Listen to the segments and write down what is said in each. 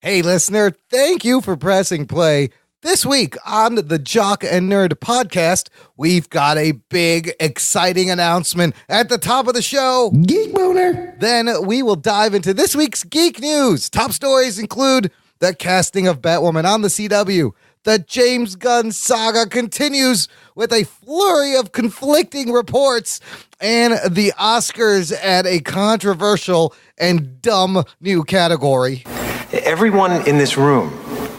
Hey, listener, thank you for pressing play. This week on the Jock and Nerd podcast, we've got a big, exciting announcement at the top of the show. Geek boner. Then we will dive into this week's geek news. Top stories include the casting of Batwoman on the CW. The James Gunn saga continues with a flurry of conflicting reports, and the Oscars add a controversial and dumb new category. Everyone in this room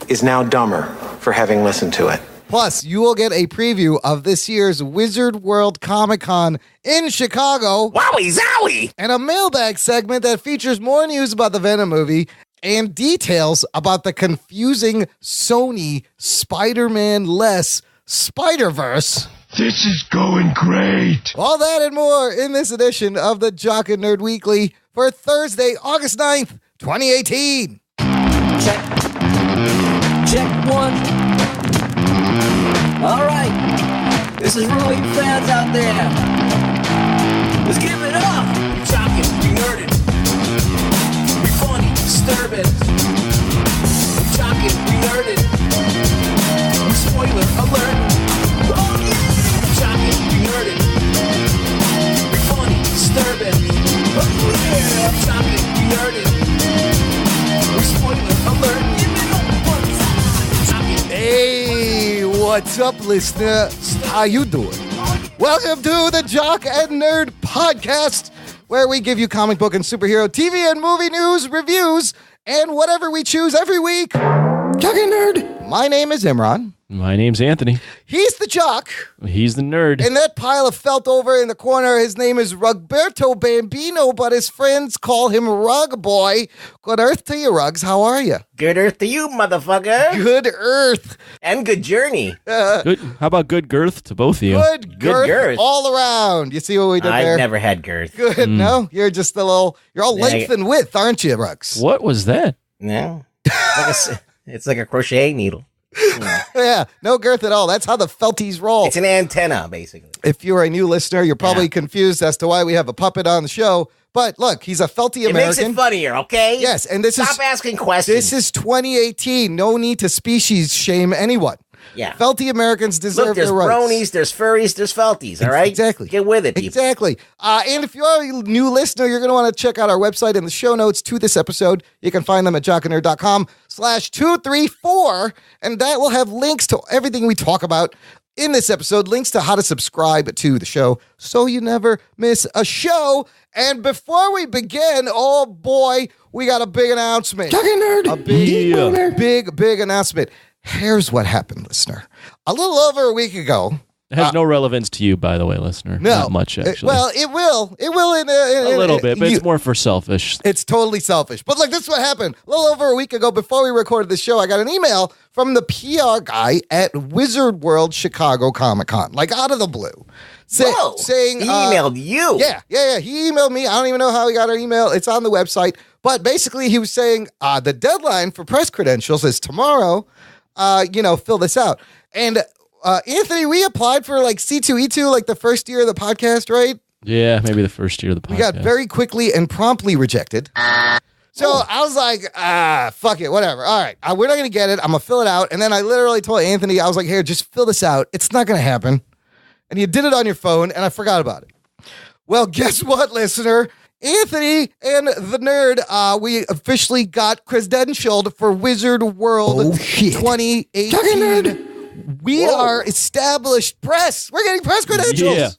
is now dumber for having listened to it. Plus, you will get a preview of this year's Wizard World Comic-Con in Chicago. Wowie zowie! And a mailbag segment that features more news about the Venom movie and details about the confusing Sony Spider-Man-less Spider-Verse. This is going great. All that and more in this edition of the Jock and Nerd Weekly for Thursday, August 9th, 2018. Check one. All right. This is for all you fans out there. Let's give it up. Be talking, be nerded. Be funny, disturbing. Be talking, be nerded. Be spoiler alert. Oh yeah. Be talking, be nerded. Be funny, disturbing. Oh yeah. Be talking, be nerded. Be spoiler alert. Hey, what's up, listener? How you doing? Welcome to the Jock and Nerd podcast, where we give you comic book and superhero TV and movie news, reviews, and whatever we choose every week. Jock and Nerd. My name is Imran. My name's Anthony. He's the jock. He's the nerd. In that pile of felt over in the corner, his name is Rugberto Bambino, but his friends call him Rug Boy. Good earth to you, Rugs. How are you? Good earth to you, motherfucker. Good earth. And good journey. Good. How about good girth to both of you? Good girth all around. You see what we did there? I've never had girth. Good. No, you're just you're all length and width, aren't you, Rugs? What was that? No. It's like a crochet needle. Yeah, no girth at all. That's how the felties roll. It's an antenna, basically. If you're a new listener, you're probably confused as to why we have a puppet on the show. But look, he's a felty American. It makes it funnier, okay? Yes, and Stop asking questions. This is 2018. No need to species shame anyone. Yeah. Felty Americans deserve their rights. There's bronies, there's furries, there's felties, all right? Exactly. Get with it, people. Exactly. And if you're a new listener, you're going to want to check out our website in the show notes to this episode. You can find them at jockandnerd.com/234, and that will have links to everything we talk about in this episode, links to how to subscribe to the show so you never miss a show. And before we begin, oh boy, we got a big announcement. Jock and Nerd. A big announcement. Here's what happened, listener. A little over a week ago. It has no relevance to you, by the way, listener. No. Not much, actually. It will. It will in a little bit, but it's more for selfish. It's totally selfish. But look, this is what happened. A little over a week ago, before we recorded the show, I got an email from the PR guy at Wizard World Chicago Comic-Con, like out of the blue. Saying he emailed you. Yeah. He emailed me. I don't even know how he got our email. It's on the website. But basically, he was saying the deadline for press credentials is tomorrow. Fill this out. And Anthony, we applied for like C2E2, like the first year of the podcast, right? Yeah, maybe the first year of the podcast. We got very quickly and promptly rejected. So I was like, fuck it, whatever. All right, we're not going to get it. I'm going to fill it out. And then I literally told Anthony, I was like, here, just fill this out. It's not going to happen. And you did it on your phone, and I forgot about it. Well, guess what, listener? Anthony and the nerd, we officially got credentialed for Wizard World 2018. We are established press. We're getting press credentials. Yeah.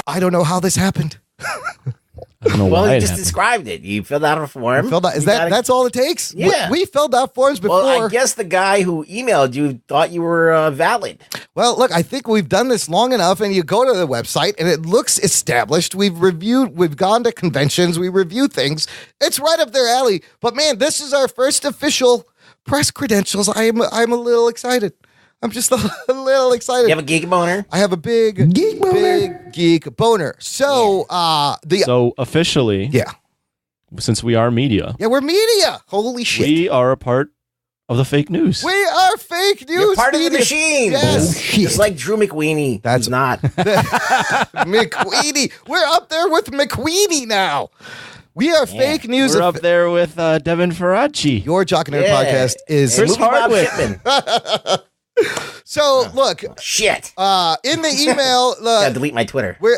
I don't know how this happened. I don't know Well, why you it just happened. described it. You filled out a form. That's all it takes? Yeah. We filled out forms before. Well, I guess the guy who emailed you thought you were valid. Well, look, I think we've done this long enough, and you go to the website, and it looks established. We've gone to conventions, we review things. It's right up their alley. But man, this is our first official press credentials. I'm a little excited. I'm just a little excited. You have a geek boner? I have a big geek boner. So, So officially, yeah, since we are media, we're media. Holy shit, we are a part of the fake news. We are fake news. You're part media. of the machine. Yes, It's like Drew McWeeny. That's He's not. McQueenie. We're up there with McQueenie now. We are fake news. We're up there with Devin Faraci. Your Jock and Nerd podcast is Chris Movie Bob Hardwick. Shipman. So look, Shit. in the email, Gotta delete my Twitter. we're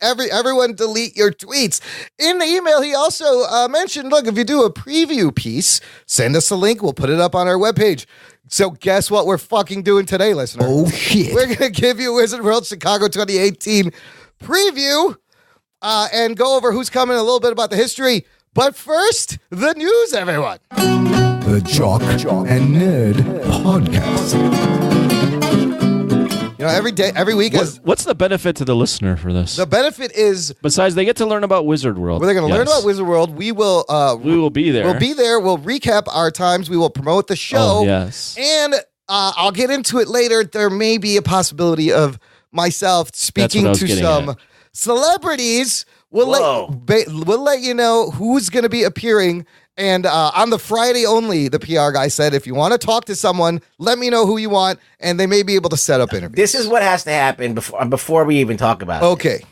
everyone delete your tweets. In the email, he also mentioned, look, if you do a preview piece, send us a link. We'll put it up on our webpage. So guess what we're fucking doing today, listener? Oh, shit. We're gonna give you Wizard World Chicago 2018 preview and go over who's coming, a little bit about the history. But first, the news, everyone. The Jock and Nerd podcast. You know, every week, What's the benefit to the listener for this? the benefit is Besides, they get to learn about Wizard World. they're going to learn about Wizard World. We will be there. We'll be there. We'll recap our times. We will promote the show. Oh, yes. And I'll get into it later. There may be a possibility of myself speaking what I was to getting some at. celebrities. We'll Whoa. we'll let you know who's going to be appearing. And on the Friday only, the PR guy said, if you want to talk to someone, let me know who you want, and they may be able to set up interviews. This is what has to happen before we even talk about it. Okay.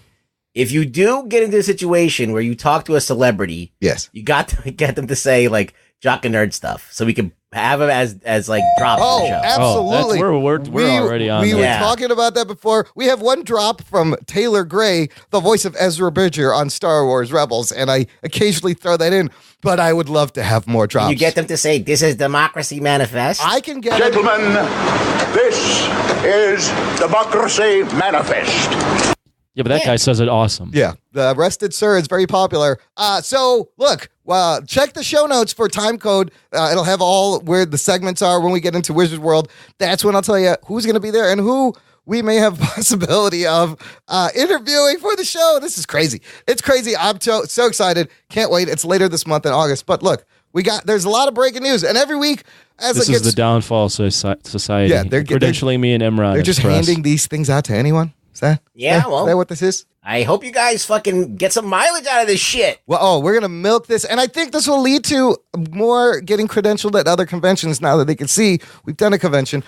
If you do get into a situation where you talk to a celebrity, Yes. you got to get them to say like Jock and Nerd stuff, so we can have them as like drops Oh, for the show. absolutely. We're already on We that. were Yeah. talking about that before. We have one drop from Taylor Gray, the voice of Ezra Bridger on Star Wars Rebels, and I occasionally throw that in, but I would love to have more drops. You get them to say, "This is Democracy Manifest." I can get it. Gentlemen, this is Democracy Manifest. Yeah, but that guy says it awesome. Yeah, the Arrested Sir is very popular. So look, check the show notes for time code. It'll have all where the segments are when we get into Wizard World. That's when I'll tell you who's going to be there and who we may have possibility of interviewing for the show. This is crazy. It's crazy. I'm so excited. Can't wait. It's later this month in August. But look, there's a lot of breaking news, and every week as This it is gets, the downfall of society. Yeah, they're credentialing me and Imran. they're just Express. handing these things out to anyone. Is that? Yeah, is well- that what this is? I hope you guys fucking get some mileage out of this shit. Well, we're going to milk this. And I think this will lead to more getting credentialed at other conventions now that they can see we've done a convention.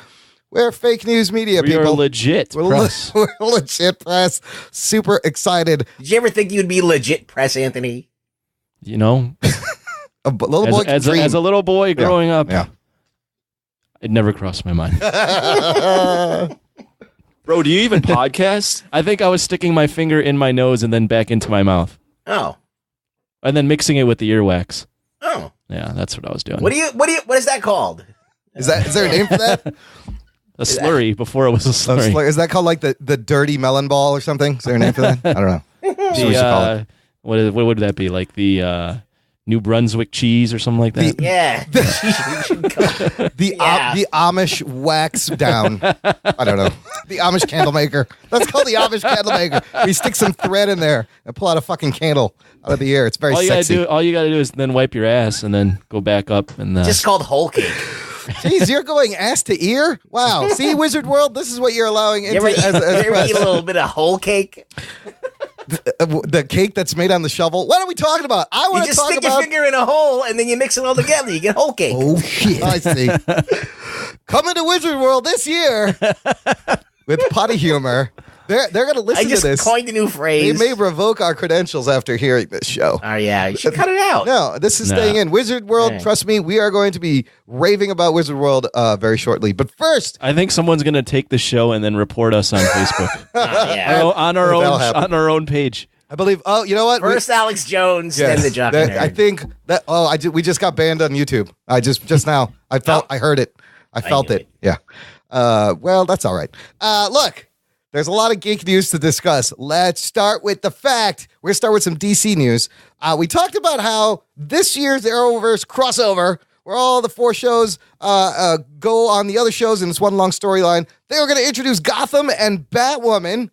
We're fake news media We people. are legit We're, press. we're legit press. Super excited. Did you ever think you'd be legit press, Anthony? You know, A little boy can as dream. a little boy growing up, Yeah. it never crossed my mind. Bro, do you even podcast? I think I was sticking my finger in my nose and then back into my mouth, Oh, and then mixing it with the earwax. oh. Yeah, that's what I was doing. What is that called? Is there a name for that? A slurry before it was a slurry. Is that called like the dirty melon ball or something? Is there a name for that? I don't know. That's what we should call it. What would that be? Like the New Brunswick cheese or something like that? Yeah. The Amish wax down. I don't know. The Amish candle maker. That's called the Amish candle maker. We stick some thread in there and pull out a fucking candle out of the air. It's very sexy. All you gotta do is then wipe your ass and then go back up and Just called whole cake. Jeez, you're going ass to ear? Wow. See, Wizard World, this is what you're allowing into You as ever press. eat a little bit of whole cake? The cake that's made on the shovel. What are we talking about? I You want to just talk stick your about. finger in a hole and then you mix it all together. You get whole cake. Oh, shit. I see. Coming to Wizard World this year with potty humor. They're going to I listen to just this. coined a new They phrase. may revoke our credentials after hearing this show. Oh, yeah. You should cut it out. No, this is No. staying in. Wizard World, Right. trust me, we are going to be raving about Wizard World very shortly. But first, I think someone's gonna take the show and then report us on Facebook. Yeah. on our That'll own happen. on our own page. I believe, you know what? First Alex Jones, Yes, then the Jock that- and Nerd. I think that, we just got banned on YouTube. I just now, I heard it. I felt knew it. Yeah. Well, that's all right. Look, there's a lot of geek news to discuss. Let's start with the fact. We're going to start with some DC news. We talked about how this year's Arrowverse crossover, where all the 4 shows go on the other shows in this one long storyline, they were going to introduce Gotham and Batwoman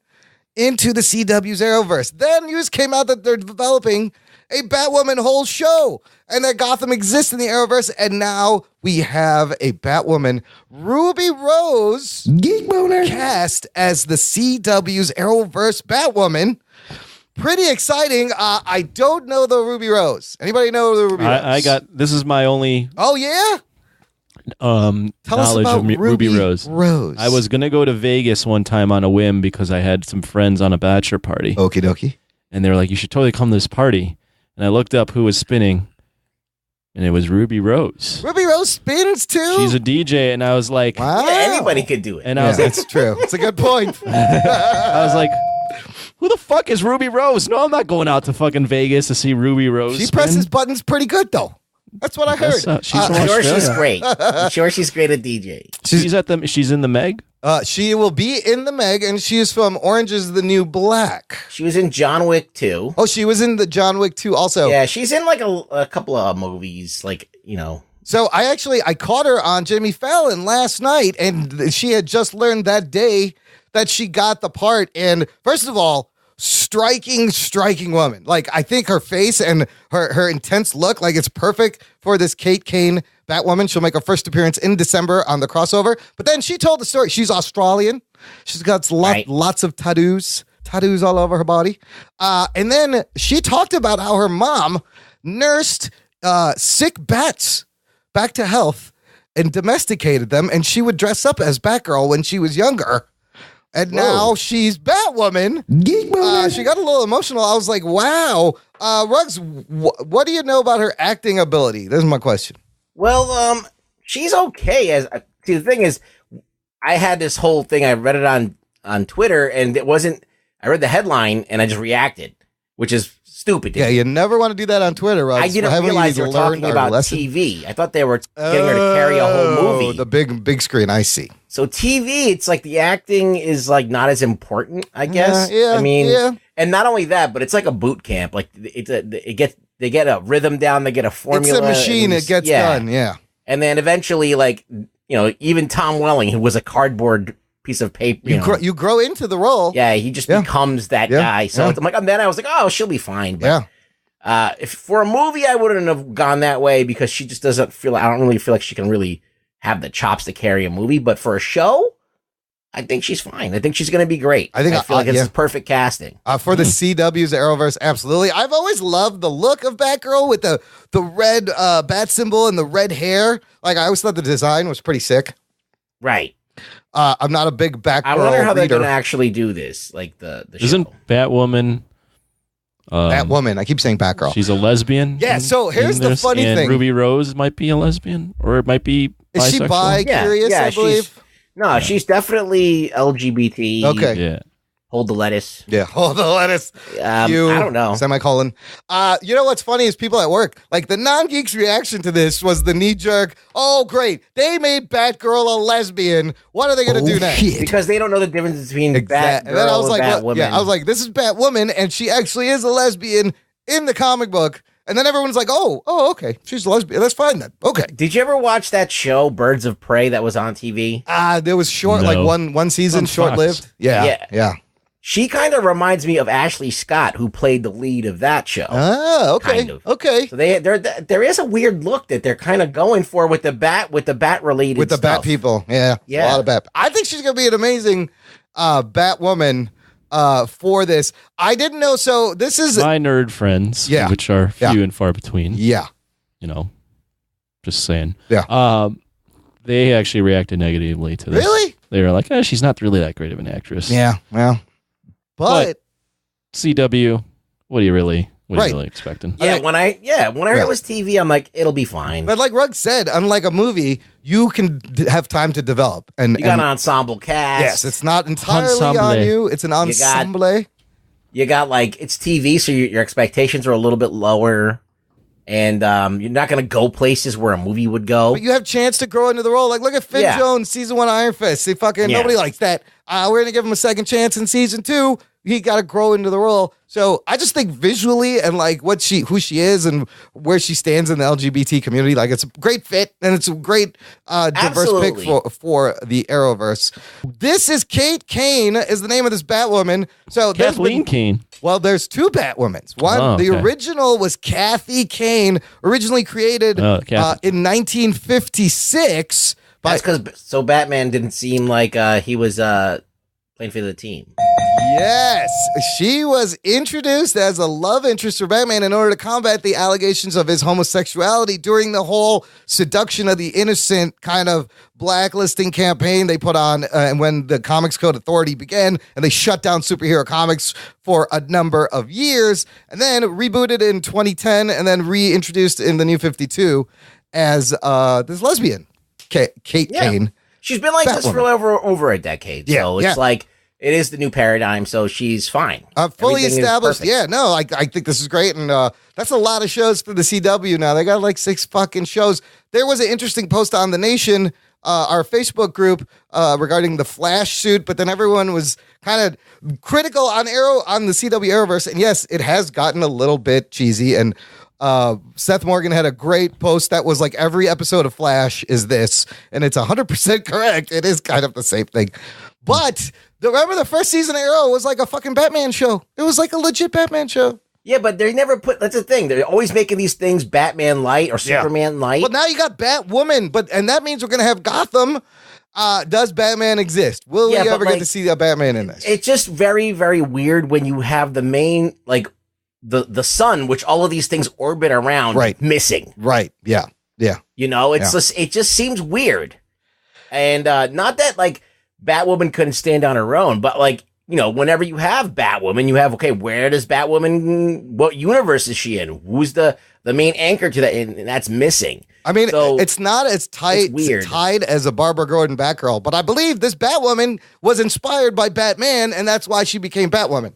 into the CW's Arrowverse. Then news came out that they're developing a Batwoman whole show and that Gotham exists in the Arrowverse. And now we have a Batwoman, Ruby Rose, Geek boner. cast as the CW's Arrowverse Batwoman. Pretty exciting. I don't know the Ruby Rose. Anybody know the Ruby Rose? This is my only Oh, yeah? Tell us knowledge about of Ruby Rose. I was gonna go to Vegas one time on a whim because I had some friends on a bachelor party, Okie dokie. and they were like, "You should totally come to this party." and I looked up who was spinning, and it was Ruby Rose. Ruby Rose spins too. She's a DJ, and I was like, wow. Yeah, anybody could do it. and I was like, That's true. It's a good point. I was like, who the fuck is Ruby Rose? No, I'm not going out to fucking Vegas to see Ruby Rose. She spin. presses buttons pretty good though. That's what I heard. She's from I'm sure Australia. she's great. I'm sure she's great at DJ. She's in the Meg. She will be in the Meg, and she is from Orange is the New Black. She was in John Wick 2. Oh, she was in the John Wick 2 also. Yeah, she's in like a couple of movies, like, you know. So I caught her on Jimmy Fallon last night, and she had just learned that day that she got the part. And first of all, striking woman. Like, I think her face and her intense look, like, it's perfect for this Kate Kane Batwoman. She'll make her first appearance in December on the crossover. But then she told the story. She's Australian. She's got lots of tattoos all over her body. And then she talked about how her mom nursed sick bats back to health and domesticated them, and she would dress up as Batgirl when she was younger. And now she's Batwoman. She got a little emotional. I was like, wow. Ruggs, what do you know about her acting ability? This is my question. Well, she's okay. See, the thing is, I had this whole thing. I read it on Twitter, and it wasn't. I read the headline, and I just reacted, which is stupid. Yeah, you never want to do that on Twitter, Ruggs. I didn't realize they were talking about TV. I thought they were getting her to carry a whole movie. The big screen, I see. So TV, it's like the acting is like not as important, I guess. Yeah, I mean, yeah. And not only that, but it's like a boot camp. Like they get a rhythm down, they get a formula. It's a machine. It gets done. Yeah. And then eventually, like, you know, even Tom Welling, who was a cardboard piece of paper, You grow into the role. yeah, he just becomes that guy. So I'm like, and then I was like, oh, she'll be fine. But, if for a movie, I wouldn't have gone that way because she just doesn't feel. I don't really feel like she can really have the chops to carry a movie. But for a show, I think she's fine. I think she's going to be great. I feel like it's perfect casting. For the CW's Arrowverse, absolutely. I've always loved the look of Batgirl with the red bat symbol and the red hair. Like, I always thought the design was pretty sick. Right. I'm not a big Batgirl I wonder how they're reader. going to actually do this. Like the Isn't show. Batwoman? Batwoman. I keep saying Batgirl. She's a lesbian. Yeah, so here's the funny and thing. Ruby Rose might be a lesbian, or it might be Is she bisexual. bi-curious, I believe? She's definitely LGBT. Okay. Yeah. Hold the lettuce. Yeah, hold the lettuce. I don't know. Semicolon. You know what's funny is people at work, like the non-geeks reaction to this was the knee-jerk, oh, great, they made Batgirl a lesbian. What are they going to do next? Because they don't know the difference between Batgirl And then I was like, and Batwoman. I was like, this is Batwoman, and she actually is a lesbian in the comic book. And then everyone's like, oh, okay, she's a lesbian. That's fine then. Okay. Did you ever watch that show, Birds of Prey, that was on TV? There was short, No. like one season, On short-lived. Fox. Yeah. She kind of reminds me of Ashley Scott, who played the lead of that show. Oh, okay. Kind of. Okay. So there is a weird look that they're kind of going for with the bat related With the stuff. bat people. Yeah. Yeah. A lot of bat. I think she's going to be an amazing Batwoman for this. I didn't know. So this is. My nerd friends, which are few and far between. Yeah. You know, just saying. Yeah. They actually reacted negatively to this. Really? They were like, she's not really that great of an actress. Yeah. Well, but CW, what are you really expecting? Yeah, when I heard it was TV, I'm like, it'll be fine. But like Rugg said, unlike a movie, you can have time to develop. And You got an ensemble cast. Yes, it's not entirely Ensemble. on you. It's an ensemble. You got like, it's TV, so your expectations are a little bit lower. And you're not going to go places where a movie would go. But you have chance to grow into the role. Like, look at Finn Jones, season 1 Iron Fist. Nobody likes that. We're going to give him a second chance in season 2. He got to grow into the role. So I just think visually and like who she is and where she stands in the LGBT community, like it's a great fit and it's a great diverse pick for the Arrowverse. This is Kate Kane is the name of this Batwoman. So Kathleen Kane. Well, there's 2 Batwomans. The original was Kathy Kane, originally created in 1956. That's because Batman didn't seem like he was playing for the team. Yes, she was introduced as a love interest for Batman in order to combat the allegations of his homosexuality during the whole seduction of the innocent kind of blacklisting campaign they put on and when the Comics Code Authority began, and they shut down superhero comics for a number of years, and then rebooted in 2010 and then reintroduced in the New 52 as this lesbian, Kate Kane. She's been like this for over a decade. Yeah, so it's like, it is the new paradigm, so she's fine. Fully established. Yeah, no, I think this is great. And that's a lot of shows for the CW now. They got like 6 fucking shows. There was an interesting post on The Nation, our Facebook group, regarding the Flash suit, but then everyone was kind of critical on the CW Arrowverse. And yes, it has gotten a little bit cheesy. And Seth Morgan had a great post that was like, every episode of Flash is this, and it's 100% correct. It is kind of the same thing. But remember the first season of Arrow was like a fucking Batman show. It was like a legit Batman show. Yeah, but they never that's the thing. They're always making these things Batman light or Superman light. Well, now you got Batwoman, and that means we're going to have Gotham. Does Batman exist? Will we ever get to see a Batman in this? It's just very, very weird when you have the main, like, the sun, which all of these things orbit around, missing. Right, yeah. You know, it's just, it just seems weird. And not that, like, Batwoman couldn't stand on her own, but like, you know, whenever you have Batwoman, you have, okay, where does Batwoman, what universe is she in? Who's the main anchor to that? And that's missing. I mean, so, it's not as tied as a Barbara Gordon Batgirl, but I believe this Batwoman was inspired by Batman, and that's why she became Batwoman.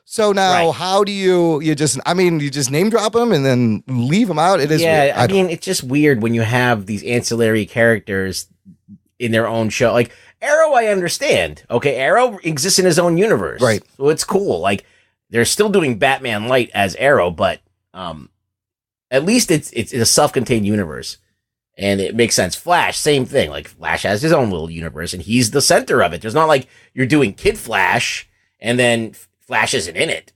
So now, how do you just name drop them and then leave them out? It is weird. I mean, it's just weird when you have these ancillary characters in their own show. Like, Arrow, I understand. Okay, Arrow exists in his own universe. Right. So it's cool. Like, they're still doing Batman Light as Arrow, but at least it's a self-contained universe. And it makes sense. Flash, same thing. Like, Flash has his own little universe, and he's the center of it. There's not like you're doing Kid Flash, and then Flash isn't in it.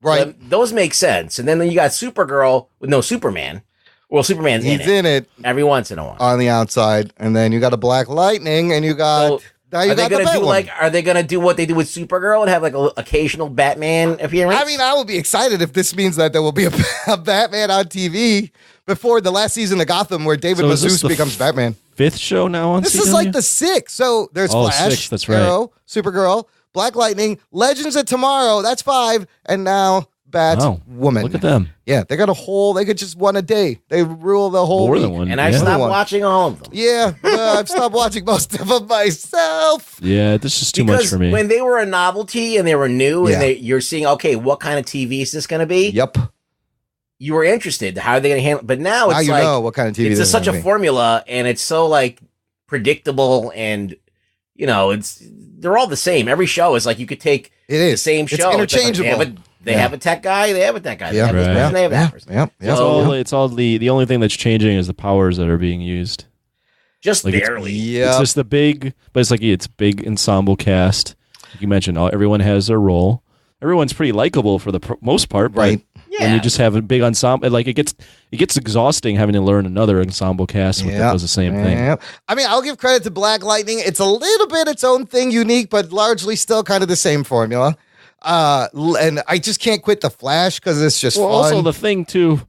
Right. So those make sense. And then you got Supergirl with no Superman. Well, Superman's in it every once in a while on the outside, and then you got a Black Lightning, and you got. Are they gonna do what they do with Supergirl and have like an occasional Batman appearance? I mean, I will be excited if this means that there will be a Batman on TV before the last season of Gotham, where David Mazouz becomes Batman. 5th show now on CW? This is like the 6th. So there's Flash, 6, that's right. Arrow, Supergirl, Black Lightning, Legends of Tomorrow. That's 5, and now Batwoman. Look at them. Yeah, they got they could just one a day. They rule the whole week. Than one. And I've stopped watching all of them. Yeah, I've stopped watching most of them myself. Yeah, this is too much for me. When they were a novelty and they were new and you're seeing, okay, what kind of TV is this going to be? Yep. You were interested. How are they going to handle it? But now it's you know what kind of TV it's such a formula, and it's so like predictable, and you know, they're all the same. Every show is like you could take the same show. It's interchangeable. They have a tech guy. They have a tech guy. They Yeah. have this person. They have that person. Yeah. It's all the only thing that's changing is the powers that are being used. Just like barely. It's just the big, but it's like it's big ensemble cast. Like you mentioned, everyone has their role. Everyone's pretty likable for the most part, right? Yeah. And you just have a big ensemble. Like it gets exhausting having to learn another ensemble cast that does the same thing. Yeah. I mean, I'll give credit to Black Lightning. It's a little bit its own thing, unique, but largely still kind of the same formula. And I just can't quit the Flash because it's just fun. Also the thing too,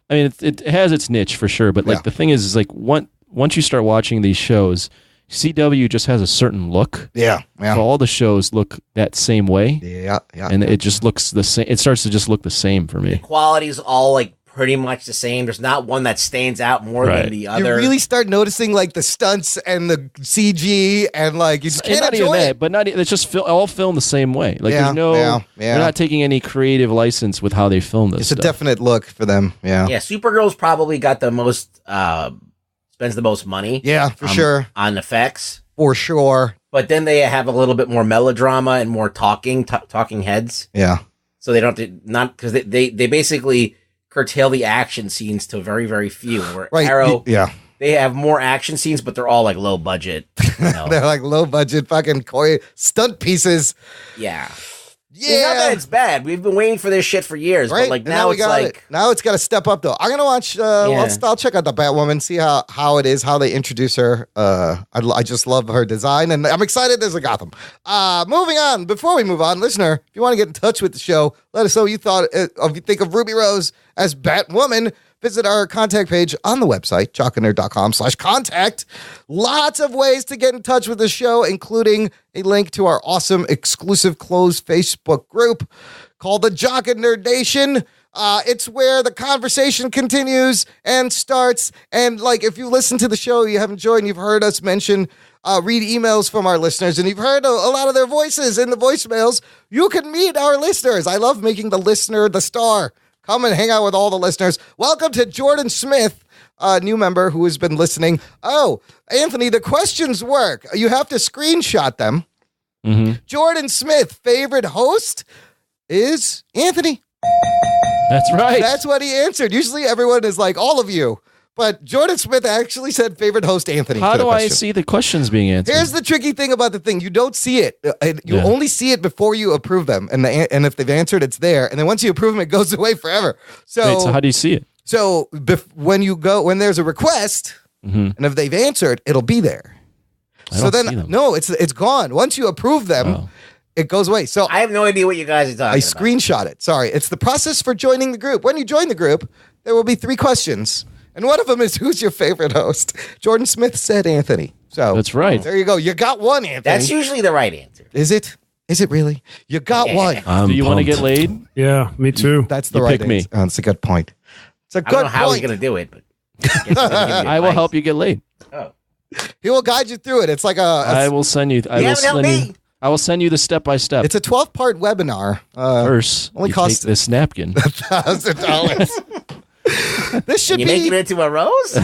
I mean, it has its niche for sure, but like the thing is like once you start watching these shows, CW just has a certain look. Yeah. So all the shows look that same way. Yeah. And it just looks the same. It starts to just look the same for me. The quality's all like pretty much the same. There's not one that stands out more than the other. You really start noticing like the stunts and the CG, and like you just can't enjoy it. But it's just all filmed the same way. Like they're not taking any creative license with how they film this. It's stuff. a definite look for them. Yeah. Yeah. Supergirl's probably got the most spends the most money. Yeah, for sure. On effects. For sure. But then they have a little bit more melodrama and more talking heads. Yeah. So they don't because they basically curtail the action scenes to very, very few. Where Arrow, they have more action scenes, but they're all like low budget. You know? They're like low budget fucking stunt pieces. Yeah. Not that it's bad. We've been waiting for this shit for years, right? but like now it's like now it's got to step up though. I'm gonna watch. I'll check out the Batwoman, see how it is, how they introduce her. I just love her design, and I'm excited. There's a Gotham. Moving on. Before we move on, listener, if you want to get in touch with the show, let us know what you thought. If you think of Ruby Rose as Batwoman, visit our contact page on the website, jockandnerd.com/contact. Lots of ways to get in touch with the show, including a link to our awesome exclusive closed Facebook group called the Jock and Nerd Nation. It's where the conversation continues and starts. And like, if you listen to the show, you have enjoyed and you've heard us read emails from our listeners, and you've heard a lot of their voices in the voicemails, you can meet our listeners. I love making the listener the star. Come and hang out with all the listeners. Welcome to Jordan Smith, a new member who has been listening. Oh, Anthony, the questions work. You have to screenshot them. Mm-hmm. Jordan Smith, favorite host is Anthony. That's right. That's what he answered. Usually everyone is like, all of you. But Jordan Smith actually said favorite host Anthony. How do I see the questions being answered? Here's the tricky thing about the thing. You don't see it. You only see it before you approve them. And if they've answered, it's there. And then once you approve them, it goes away forever. So how do you see it? So when there's a request, and if they've answered, it'll be there. I don't see them. No, it's gone. Once you approve them, it goes away. So I have no idea what you guys are talking about. I screenshot it. Sorry. It's the process for joining the group. When you join the group, there will be 3 questions. And one of them is, who's your favorite host? Jordan Smith said Anthony. So that's right. There you go. You got one, Anthony. That's usually the right answer. Is it? Is it really? You got one. Do you want to get laid? Yeah, me too. That's the right pick me. answer. Oh, that's a good point. It's a good I don't know how point. he's going to do it, but I will help you get laid. Oh. He will guide you through it. It's like I will send you. I will send you the step by step. It's a 12-part webinar. First, only you costs take this napkin. $1,000. This should you be make it into a rose?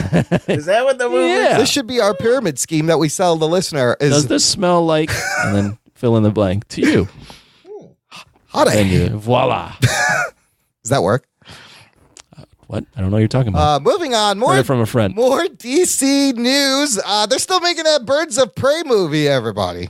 Is that what the movie is? This should be our pyramid scheme that we sell the listener. Does this smell like? And then fill in the blank to you. And you, voila. Does that work? What? I don't know what you're talking about. Moving on. More Heard it from a friend. More DC news. They're still making that Birds of Prey movie, everybody.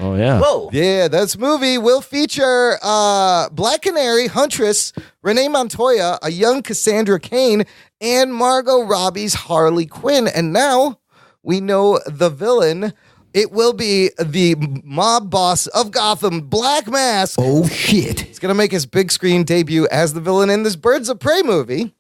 Oh, yeah. Whoa. Yeah, this movie will feature Black Canary, Huntress, Renee Montoya, a young Cassandra Cain, and Margot Robbie's Harley Quinn. And now we know the villain. It will be the mob boss of Gotham, Black Mask. Oh, shit. He's going to make his big screen debut as the villain in this Birds of Prey movie.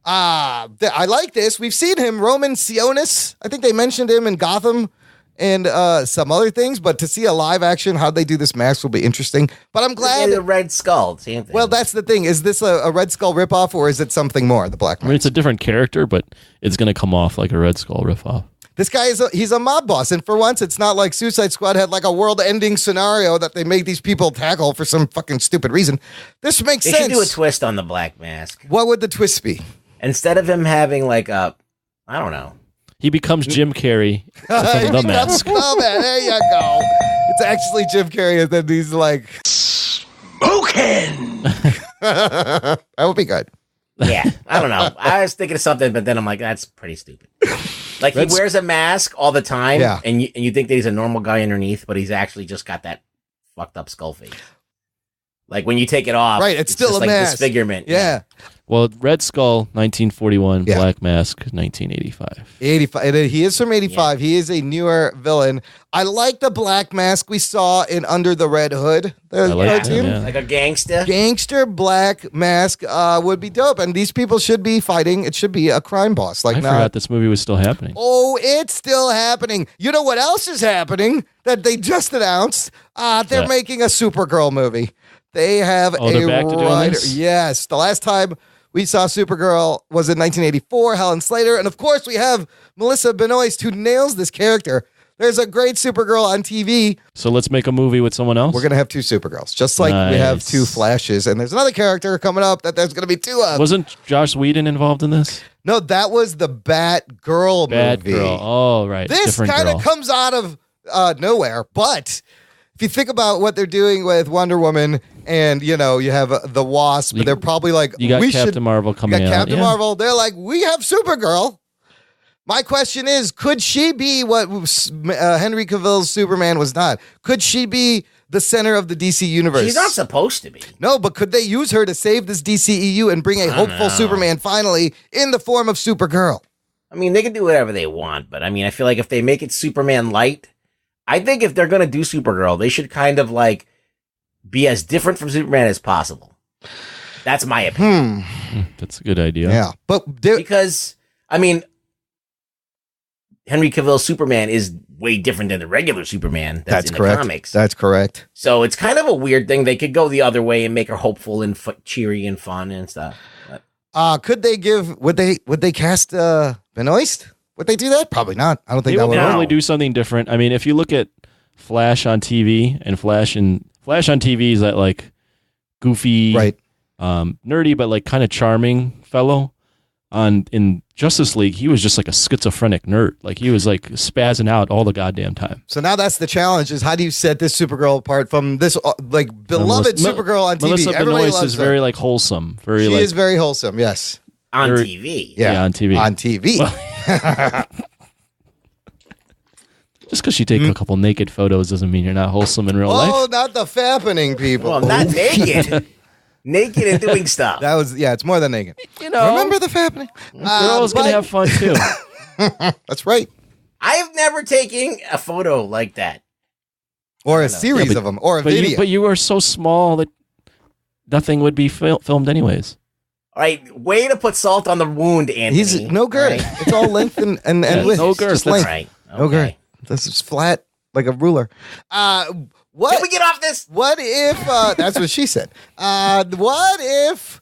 I like this. We've seen him, Roman Sionis. I think they mentioned him in Gotham and some other things, but to see a live action, how they do this mask will be interesting. But I'm glad. The Red Skull, same thing. Well, that's the thing. Is this a Red Skull ripoff, or is it something more, the Black Mask? I mean, it's a different character, but it's going to come off like a Red Skull ripoff. This guy he's a mob boss, and for once, it's not like Suicide Squad had like a world-ending scenario that they make these people tackle for some fucking stupid reason. This makes sense. They should do a twist on the Black Mask. What would the twist be? Instead of him having like I don't know. He becomes Jim Carrey from The Mask. Oh, man, there you go. It's actually Jim Carrey, and then he's like, smoking. That would be good. Yeah, I don't know. I was thinking of something, but then I'm like, that's pretty stupid. Like he wears a mask all the time, and you think that he's a normal guy underneath, but he's actually just got that fucked up skull face. Like when you take it off, right? It's still just a like mask. Disfigurement. Yeah. Well, Red Skull, 1941, Black Mask, 1985. 85. He is from 85. Yeah. He is a newer villain. I like the Black Mask we saw in Under the Red Hood. I like him, yeah. Like a gangster. Gangster Black Mask would be dope. And these people should be fighting. It should be a crime boss. I forgot this movie was still happening. Oh, it's still happening. You know what else is happening that they just announced? They're making a Supergirl movie. They have they're back to doing this? Yes. The last time we saw Supergirl was in 1984, Helen Slater. And of course, we have Melissa Benoist, who nails this character. There's a great Supergirl on TV. So let's make a movie with someone else? We're going to have 2 Supergirls, just like we have 2 Flashes. And there's another character coming up that there's going to be 2 of. Wasn't Joss Whedon involved in this? No, that was the Batgirl movie. Batgirl. Oh, right. This kind of comes out of nowhere. But if you think about what they're doing with Wonder Woman, and you have the Wasp, they're probably like, you got Captain Marvel coming out. Captain Marvel. They're like, we have Supergirl. My question is, could she be what Henry Cavill's Superman was not? Could she be the center of the DC universe. She's not supposed to be. No, but could they use her to save this DCEU and bring a hopeful Superman finally in the form of Supergirl? I mean, they can do whatever they want, but I mean, I feel like if they make it Superman light, I think if they're going to do Supergirl, they should kind of like be as different from Superman as possible. That's my opinion. That's a good idea. Yeah. But because, I mean, Henry Cavill's Superman is way different than the regular Superman that's in correct. the comics. That's correct. So it's kind of a weird thing. They could go the other way and make her hopeful and cheery and fun and stuff. But, could they would they cast Benoist? Would they do that? Probably not. I don't think They that would would probably do something different. I mean, if you look at Flash on TV and Flash on TV is that like goofy, right. Nerdy, but like kind of charming fellow. In Justice League, he was just like a schizophrenic nerd. Like he was like spazzing out all the goddamn time. So now that's the challenge: is how do you set this Supergirl apart from this like beloved Supergirl on TV? Melissa Everybody Benoist loves is her. very like wholesome. She is very wholesome. Yes, on TV. Yeah, on TV. On TV. Just because you take a couple naked photos doesn't mean you're not wholesome in real life. Oh, not the fappening, people. Well, not naked. Naked and doing stuff. That was, it's more than naked. You know, remember the fappening? Girls gonna have fun too. That's right. I have never taken a photo like that. Or a series of them, or a video. But you are so small that nothing would be filmed anyways. All right, way to put salt on the wound, Anthony. He's no girth. Right? It's all length and width. No girth. Just That's length. right. Okay. No girth. This is flat like a ruler. What? Can we get off this? What if? That's what she said. What if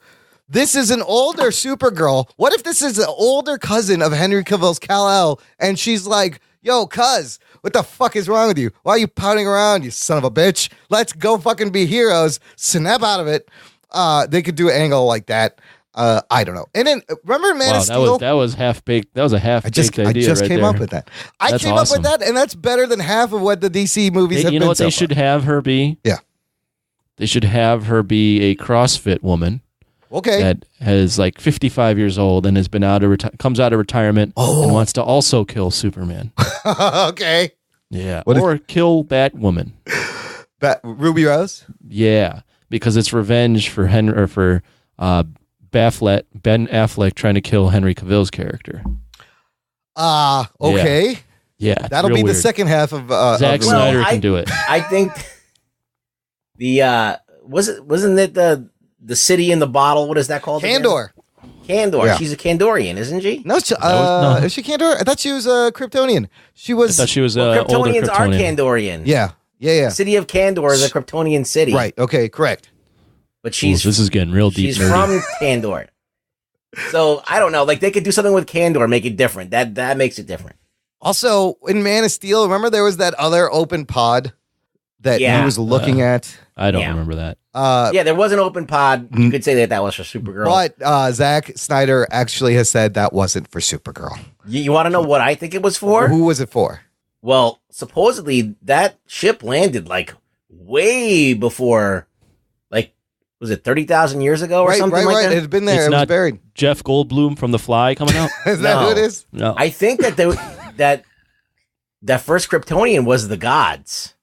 this is an older Supergirl? What if this is an older cousin of Henry Cavill's Kal-El, and she's like, "Yo, cuz, what the fuck is wrong with you? Why are you pouting around, you son of a bitch? Let's go fucking be heroes. Snap out of it." They could do an angle like that. I don't know. And then remember Man of Steel? That was half baked. That was a half baked idea. I just right came there. up with that. I That's came awesome. up with that, and that's better than half of what the DC movies have been. You know what so they far. should have her be? Yeah. They should have her be a CrossFit woman. Okay. That has like 55 years old and has been comes out of retirement and wants to also kill Superman. Okay. Yeah. Or kill Batwoman. Ruby Rose? Yeah. Because it's revenge for Ben Affleck trying to kill Henry Cavill's character. Okay. Yeah. That'll be the second half of Zack Snyder can do it. I think the wasn't it the city in the bottle? What is that called? Kandor. Kandor. Yeah. She's a Kandorian, isn't she? No, no. Is she Kandor? I thought she was a Kryptonian. She was. I thought she was Kryptonians older Kryptonian. are Kandorian. Yeah. The city of Kandor is a Kryptonian city. Right. Okay. Correct. But she's this is getting real deep. She's nerdy. from Kandor. So I don't know. Like they could do something with Kandor, make it different. That makes it different. Also, in Man of Steel, remember there was that other open pod that he was looking at. I don't remember that. Yeah, there was an open pod. You could say that was for Supergirl. But Zack Snyder actually has said that wasn't for Supergirl. You want to know what I think it was for? Who was it for? Well, supposedly that ship landed like way before, like, was it 30,000 years ago or something like that? It had been there. It's it was not buried. Jeff Goldblum from The Fly coming out? Is that who it is? No. I think that that first Kryptonian was the gods.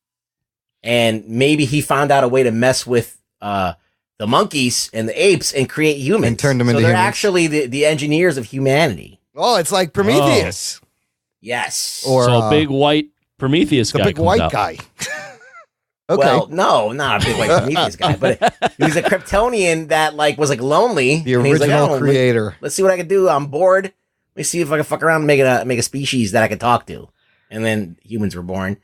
And maybe he found out a way to mess with the monkeys and the apes and create humans. And turned them into they're humans. actually the engineers of humanity. Oh, it's like Prometheus. Yes. Or so a big white Prometheus the guy big comes white out. guy. Okay. Well, no, not a big white Prometheus guy, but he was a Kryptonian that was lonely. The and he's original like, creator. Let's see what I can do. I'm bored. Let me see if I can fuck around and make a species that I can talk to. And then humans were born.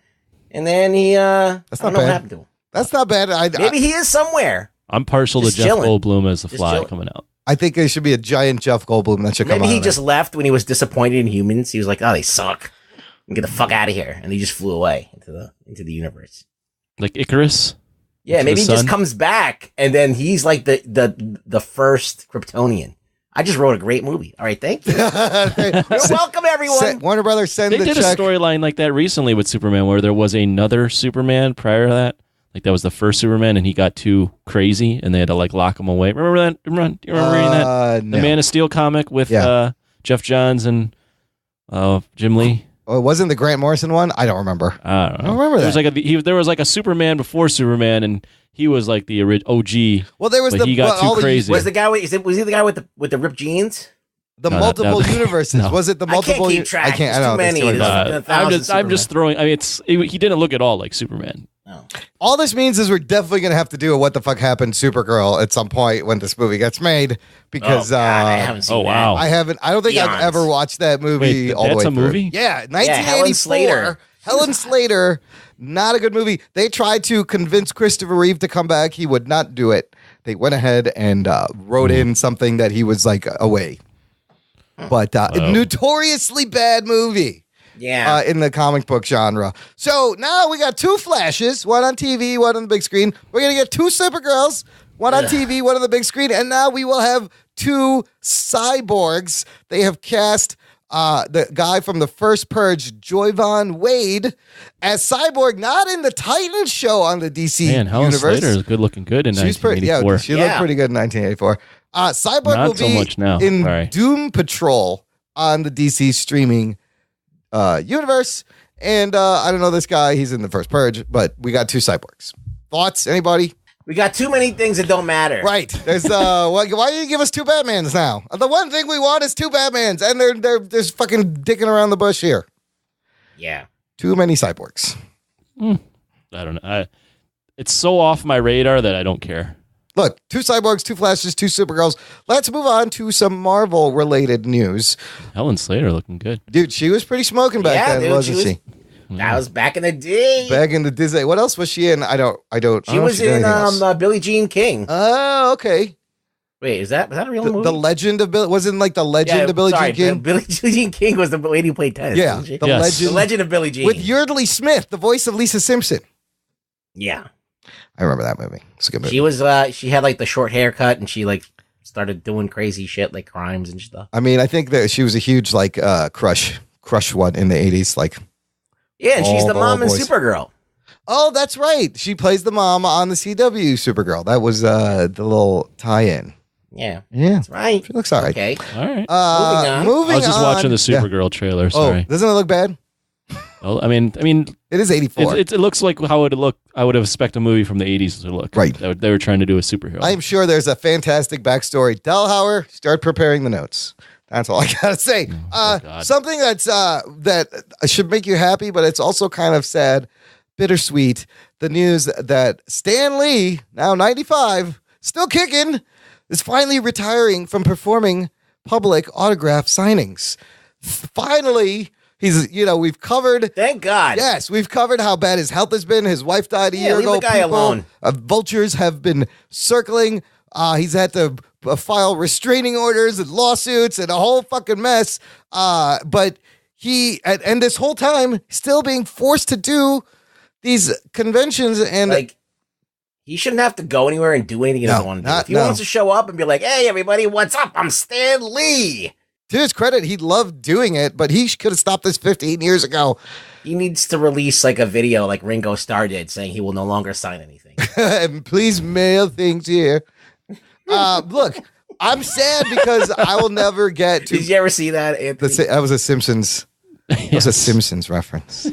And then he That's I don't not know what bad. happened to him. That's not bad. Maybe he is somewhere. I'm partial to Just Jeff chilling. Goldblum as The Just Fly chilling. coming out. I think there should be a giant Jeff Goldblum that should come Maybe out he of just it. left when he was disappointed in humans. He was like, "Oh, they suck. Get the fuck out of here!" And he just flew away into the universe. Like Icarus? Yeah, Into maybe the he just sun? comes back and then he's like the first Kryptonian. I just wrote a great movie. All right, thank you. You're welcome, everyone. Warner Brothers, send They the did a check. storyline like that recently with Superman where there was another Superman prior to that. Like that was the first Superman and he got too crazy and they had to lock him away. Remember that? Do you remember reading that? No. The Man of Steel comic with Yeah. Jeff Johns and Jim Lee. Oh, it wasn't the Grant Morrison one? I don't remember. I don't know. I don't remember that. There was like a Superman before Superman, and he was like the OG. Well, there was he got too crazy. Was the guy? Was he the guy with the ripped jeans? The multiple universes. No. Was it the multiple? I can't keep track. I can't. I There's know. too many. I'm just throwing. I mean, he didn't look at all like Superman. No. All this means is we're definitely going to have to do a What the Fuck Happened Supergirl at some point when this movie gets made because I haven't seen that. Wow. I don't think I've ever watched that movie Wait, all the way that's a through. movie? Yeah, 1984. Helen Slater, not a good movie. They tried to convince Christopher Reeve to come back. He would not do it. They went ahead and wrote in something that he was like away. But notoriously bad movie. Yeah. In the comic book genre. So now we got 2 Flashes, one on TV, one on the big screen. We're going to get 2 Supergirls, one on TV, one on the big screen. And now we will have 2 cyborgs. They have cast the guy from the first Purge, Joyvon Wade, as Cyborg, not in the Titans show on the DC Helen universe. Slater is good looking good in 1984. She looked pretty good in 1984. Cyborg Not will so be much now. in Sorry. Doom Patrol on the DC streaming universe. And I don't know this guy. He's in the first Purge, but we got 2 cyborgs. Thoughts? Anybody? We got too many things that don't matter. Right. There's why do you give us 2 Batmans now? The one thing we want is 2 Batmans, and they're just fucking dicking around the bush here. Yeah. Too many cyborgs. I don't know. It's so off my radar that I don't care. Look, 2 cyborgs, 2 Flashes, 2 Supergirls. Let's move on to some Marvel-related news. Helen Slater looking good. Dude, she was pretty smoking back then, wasn't she? That was back in the day. Back in the Disney. What else was she in? I don't. She was in Billie Jean King. Oh, okay. Wait, was that a real movie? The Legend of Billie, wasn't like the Legend of Billie Jean King? Billie Jean King was the lady who played tennis. Yeah, wasn't she? the Legend of Billie Jean with Yeardley Smith, the voice of Lisa Simpson. Yeah, I remember that movie. It's a good movie. She was. She had like the short haircut, and she like started doing crazy shit like crimes and stuff. I mean, I think that she was a huge like crush one in the 80s. Like, yeah, and she's the mom in Supergirl. Oh, that's right. She plays the mom on the CW Supergirl. That was the little tie-in. Yeah, that's right. She looks all right. Okay, all right. Moving on. I was just watching the Supergirl trailer. Sorry. Oh, doesn't it look bad? Well, I mean, it is 84. It looks like how it would look. I would have expected a movie from the 80s to look. Right. They were trying to do a superhero. I am sure there's a fantastic backstory. Delhauer, start preparing the notes. That's all I gotta say. Something that's that should make you happy, but it's also kind of sad, bittersweet. The news that Stan Lee, now 95, still kicking, is finally retiring from performing public autograph signings. Finally, we've covered. Thank God. Yes, we've covered how bad his health has been. His wife died a year ago. Leave the guy alone. Vultures have been circling. He's had to file restraining orders and lawsuits and a whole fucking mess. But he, and this whole time, still being forced to do these conventions and like. He shouldn't have to go anywhere and do anything he doesn't want to do. If he wants to show up and be like, "Hey, everybody, what's up? I'm Stan Lee." To his credit, he loved doing it, but he could have stopped this 15 years ago. He needs to release like a video like Ringo Starr did saying he will no longer sign anything. And please mail things here. Look, I'm sad because I will never get to... Did you ever see that, Anthony? That was a Simpsons. That was a Simpsons reference.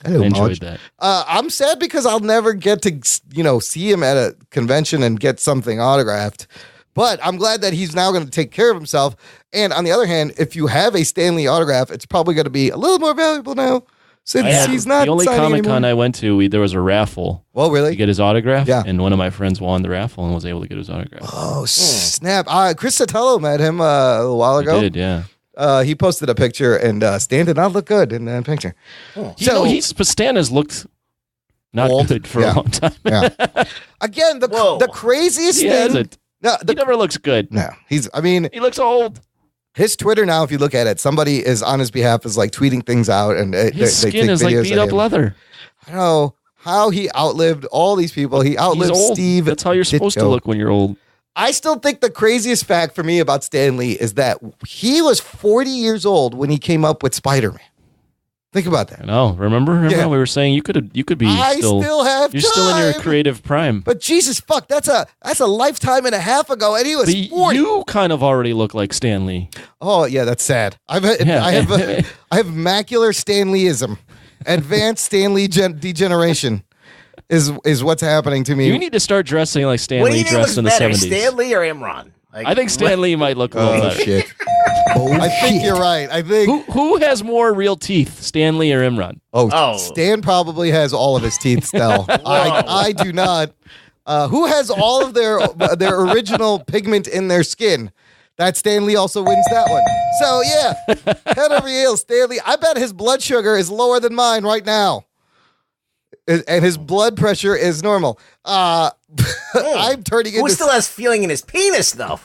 I enjoyed that. I'm sad because I'll never get to, see him at a convention and get something autographed. But I'm glad that he's now going to take care of himself. And on the other hand, if you have a Stan Lee autograph, it's probably going to be a little more valuable now since he's not. The only Comic Con I went to, there was a raffle. Well, really? To get his autograph. Yeah. And one of my friends won the raffle and was able to get his autograph. Oh, snap. Chris Sotelo met him a little while ago. He did, yeah. He posted a picture, and Stan did not look good in that picture. Oh. Stan has looked not old. Good for a long time. Yeah. Again, the craziest thing. He never looks good. No, he looks old. His Twitter now, if you look at it, somebody is on his behalf is like tweeting things out, and his skin is like beat up leather. I don't know how he outlived all these people. He outlived Steve. That's how you're supposed to look when you're old. I still think the craziest fact for me about Stan Lee is that he was 40 years old when he came up with Spider-Man. Think about that. No, remember Yeah. we were saying you could be I still have you're still in your time. creative prime. But Jesus fuck, that's a lifetime and a half ago, and he was But 40. you kind of already look like Stan Lee. Oh yeah, that's sad. I have macular Stanleyism, advanced Stanley degeneration is what's happening to me. You need to start dressing like Stan What do Lee you think dressed looks in the better, 70s. Stan Lee or Imran? Like, I think Stan Lee might look a little better. Shit. I think you're right. I think Who has more real teeth, Stan Lee or Imran? Stan probably has all of his teeth still. I do not. Who has all of their original pigment in their skin? That Stan Lee also wins that one. So yeah, head over heels, Stan Lee. I bet his blood sugar is lower than mine right now, and his blood pressure is normal. I'm turning into Who still has feeling in his penis, though?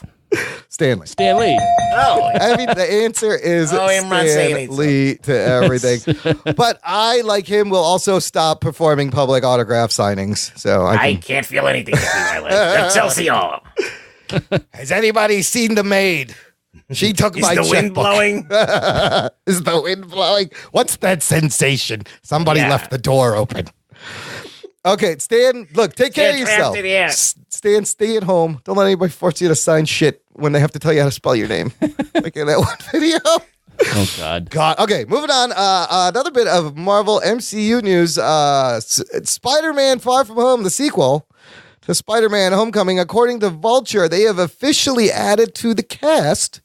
Stanley. Stan Lee. Oh, I mean, the answer is I'm not saying Stan Lee to everything. But I, like him, will also stop performing public autograph signings. So I can't feel anything between my legs. Excelsior. Has anybody seen the maid? She took my Is the wind checkbook. blowing? Is the wind blowing? What's that sensation? Somebody left the door open. Okay, Stan, look, take care of yourself. Stan, stay at home. Don't let anybody force you to sign shit when they have to tell you how to spell your name. Like in that one video. Oh, God. Okay, moving on. Another bit of Marvel MCU news. Spider-Man Far From Home, the sequel to Spider-Man Homecoming. According to Vulture, they have officially added to the cast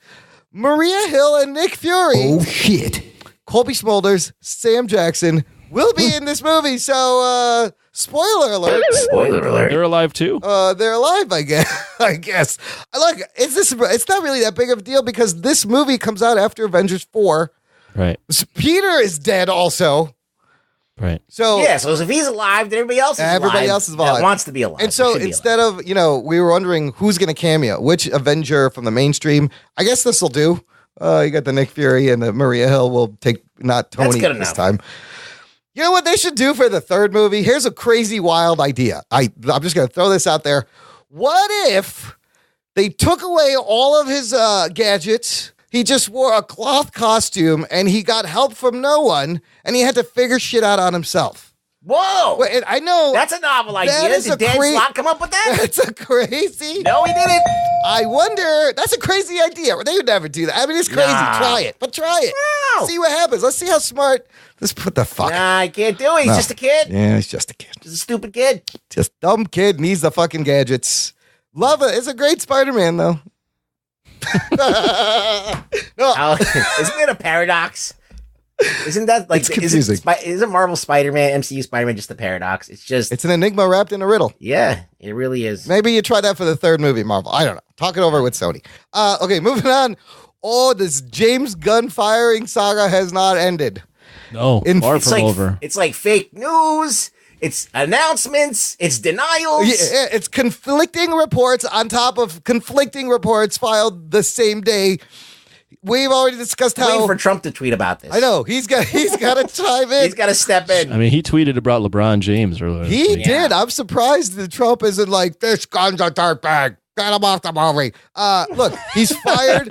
Maria Hill and Nick Fury. Oh, shit. Colby Smulders, Sam Jackson will be in this movie. So, spoiler alert. Spoiler alert. They're alive, too? They're alive, I guess. Look, it's not really that big of a deal because this movie comes out after Avengers 4. Right. Peter is dead also. Right. So Yeah, so if he's alive, then everybody else is alive. Everybody else is alive. That wants to be alive. And so Should be instead of, we were wondering who's going to cameo, which Avenger from the mainstream. I guess this will do. You got the Nick Fury and the Maria Hill will take not Tony good this enough. time. You know what they should do for the third movie? Here's a crazy, wild idea. I'm just going to throw this out there. What if they took away all of his gadgets? He just wore a cloth costume and he got help from no one and he had to figure shit out on himself. Whoa! Wait, I know. That's a novel idea. Did Dan Slott come up with that? That's a crazy. No, he didn't. I wonder. That's a crazy idea. They would never do that. I mean, it's crazy. Nah. Try it. No. See what happens. Let's see how smart. Let's put the fuck. Nah, I can't do it. He's No. just a kid. Yeah, he's just a kid. He's a stupid kid. Just dumb kid needs the fucking gadgets. Love it. It's a great Spider-Man though. No, Isn't it a paradox? Isn't that like It's confusing. Isn't Marvel Spider-Man, MCU Spider-Man just a paradox? It's just it's an enigma wrapped in a riddle. yeah, it really is. Maybe you try that for the third movie, Marvel. I don't know. Talk it over with Sony. Okay, moving on. Oh, this James Gunn firing saga has not ended. No, far It's from like over. it's like fake news. It's announcements. It's denials. Yeah, it's conflicting reports on top of conflicting reports filed the same day. We've already discussed Waiting how for Trump to tweet about this. I know he's got to chime in. He's got to step in. I mean, he tweeted about LeBron James earlier. He did. I'm surprised that Trump isn't like, this gun's a dirtbag. Get him off the movie. Look, he's fired.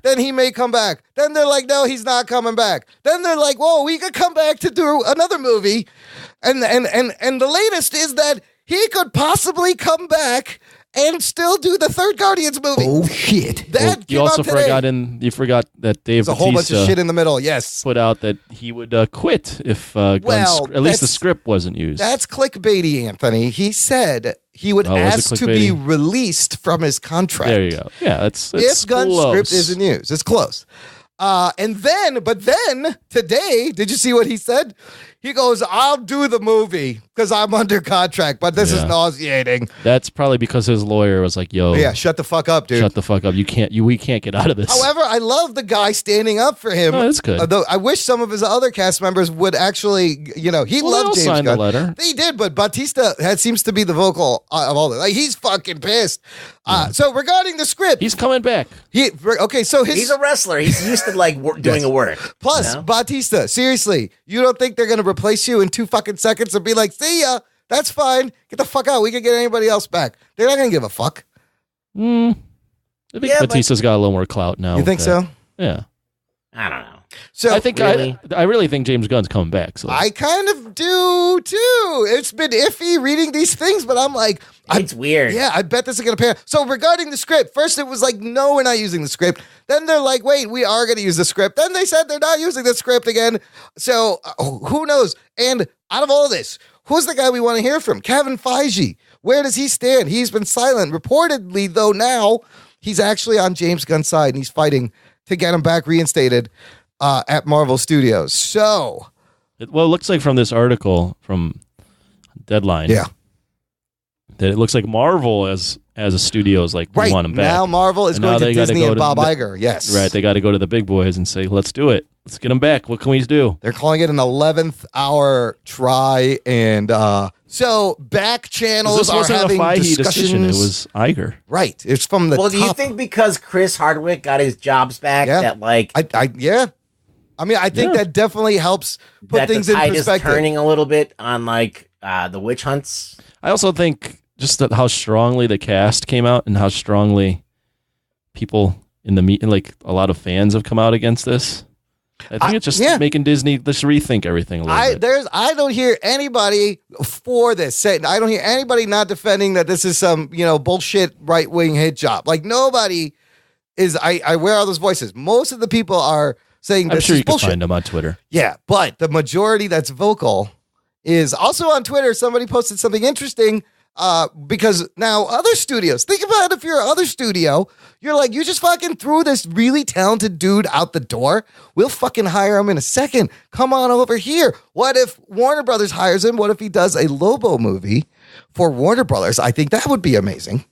Then he may come back. Then they're like, no, he's not coming back. Then they're like, whoa, we could come back to do another movie. And the latest is that he could possibly come back and still do the third Guardians movie. Oh, shit. That You came also out today. you forgot that Dave There's a whole bunch of Bautista shit in the middle. Yes. put out that he would quit if Gunn's Well, at least the that's- script wasn't used. That's clickbaity, Anthony. He said he would Oh, was it ask to be clickbaity? released from his contract. There you go. Yeah, that's If Gunn's close. script isn't used. It's close. But then today, did you see what he said? He goes, I'll do the movie because I'm under contract, but this is Yeah. nauseating. That's probably because his lawyer was like, "Yo, Yeah, shut the fuck up, dude. shut the fuck up. We can't get out of this." However, I love the guy standing up for him. Oh, that's good. Although I wish some of his other cast members would actually, he Well, loved they'll James sign the Gunn. letter. He did, but Bautista seems to be the vocal of all this. Like, he's fucking pissed. So regarding the script, He's coming back. so He's a wrestler. He's used to like doing a work. Plus, you know? Bautista, seriously, you don't think they're going to replace you in 2 fucking seconds and be like, see ya, that's fine, get the fuck out, we can get anybody else back. They're not going to give a fuck. I think Yeah, but- Batista's got a little more clout now. You with think that. so? Yeah. I don't know. So I think Really? I really think James Gunn's coming back. So I kind of do too. It's been iffy reading these things, but I'm like, It's weird. yeah, I bet this is going to pan. So regarding the script, first it was like, no, we're not using the script. Then they're like, wait, we are going to use the script. Then they said they're not using the script again. So who knows? And out of all this, who's the guy we want to hear from? Kevin Feige. Where does he stand? He's been silent. Reportedly, though, now he's actually on James Gunn's side and he's fighting to get him back reinstated at Marvel Studios. So, it looks like from this article from Deadline, yeah, that it looks like Marvel as a studio is like, we want him back. Now Marvel is And going now to they gotta Disney go and to Bob the- Iger. Yes. Right, they got to go to the big boys and say, let's do it. Let's get him back. What can we do? They're calling it an 11th hour try. And so back channels This are wasn't a having Feige discussions. decision. It was Iger. Right. It's from the Well, top. do you think because Chris Hardwick got his jobs back Yeah. that like yeah. I mean, I think that definitely helps put that things the in tide perspective. is turning a little bit on like the witch hunts? I also think just that how strongly the cast came out and how strongly people in the meet, like a lot of fans have come out against this. I think it's just making Disney just rethink everything a little bit. I don't hear anybody for this. I don't hear anybody not defending that this is some, bullshit right-wing hit job. Like nobody is, where are those voices? Most of the people are saying I'm this sure is you can bullshit. find them on Twitter. Yeah, but the majority that's vocal is also on Twitter. Somebody posted something interesting because now other studios, think about it, if you're other studio, you're like, you just fucking threw this really talented dude out the door. We'll fucking hire him in a second. Come on over here. What if Warner Brothers hires him? What if he does a Lobo movie for Warner Brothers? I think that would be amazing.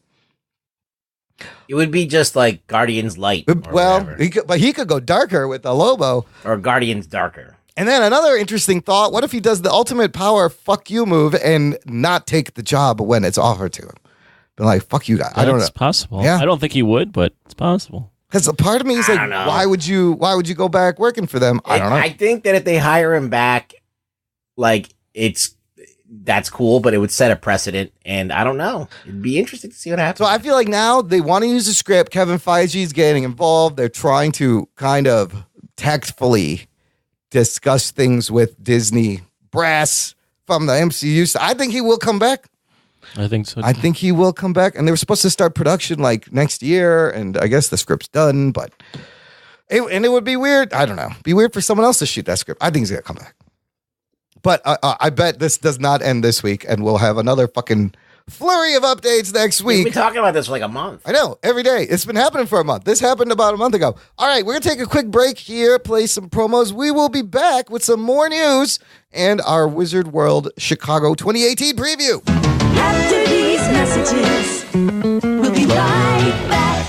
It would be just like Guardians Light. Well, he could go darker with the Lobo. Or Guardians Darker. And then another interesting thought, what if he does the ultimate power fuck you move and not take the job when it's offered to him? Be like, fuck you guys. I don't know. It's possible. Yeah. I don't think he would, but it's possible. Because a part of me is like, don't know. why would you go back working for them? I don't know. I think that if they hire him back, like that's cool, but it would set a precedent, and I don't know. It'd be interesting to see what happens. So I feel like now they want to use the script. Kevin Feige's getting involved. They're trying to kind of tactfully discuss things with Disney brass from the MCU. So I think he will come back. I think so. I think he will come back. And they were supposed to start production like next year. And I guess the script's done, but it would be weird. I don't know. Be weird for someone else to shoot that script. I think he's going to come back. But I bet this does not end this week. And we'll have another fucking flurry of updates next week. We've been talking about this for like a month. I know, every day. It's been happening for a month. This happened about a month ago. All right, we're going to take a quick break here, play some promos. We will be back with some more news and our Wizard World Chicago 2018 preview. After these messages, we'll be right back.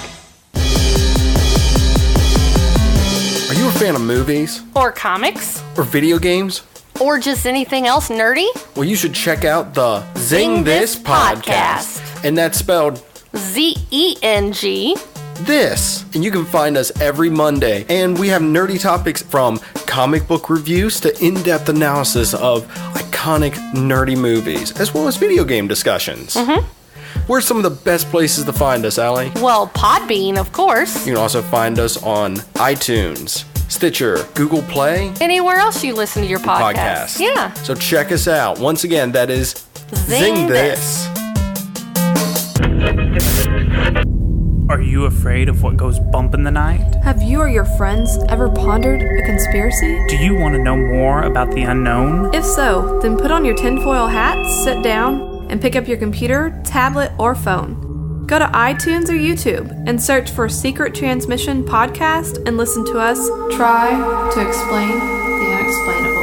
Are you a fan of movies? Or comics? Or video games? Or just anything else nerdy? Well, you should check out the Zing This podcast. And that's spelled Z-E-N-G. This. And you can find us every Monday. And we have nerdy topics from comic book reviews to in-depth analysis of iconic nerdy movies, as well as video game discussions. Mm-hmm. Where's some of the best places to find us, Allie? Well, Podbean, of course. You can also find us on iTunes, Stitcher, Google Play. Anywhere else you listen to your podcast. Yeah. So check us out. Once again, that is Zing This. Are you afraid of what goes bump in the night? Have you or your friends ever pondered a conspiracy? Do you want to know more about the unknown? If so, then put on your tinfoil hat, sit down, and pick up your computer, tablet, or phone. Go to iTunes or YouTube and search for Secret Transmission Podcast and listen to us try to explain the unexplainable.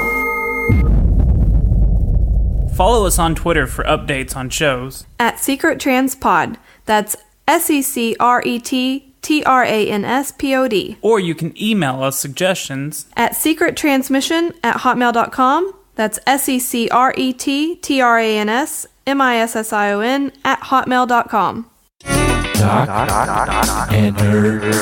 Follow us on Twitter for updates on shows. At Secret Trans Pod. That's SecretTranspod. Or you can email us suggestions at secrettransmission@hotmail.com. That's secrettransmission@hotmail.com. Doc and Nerd.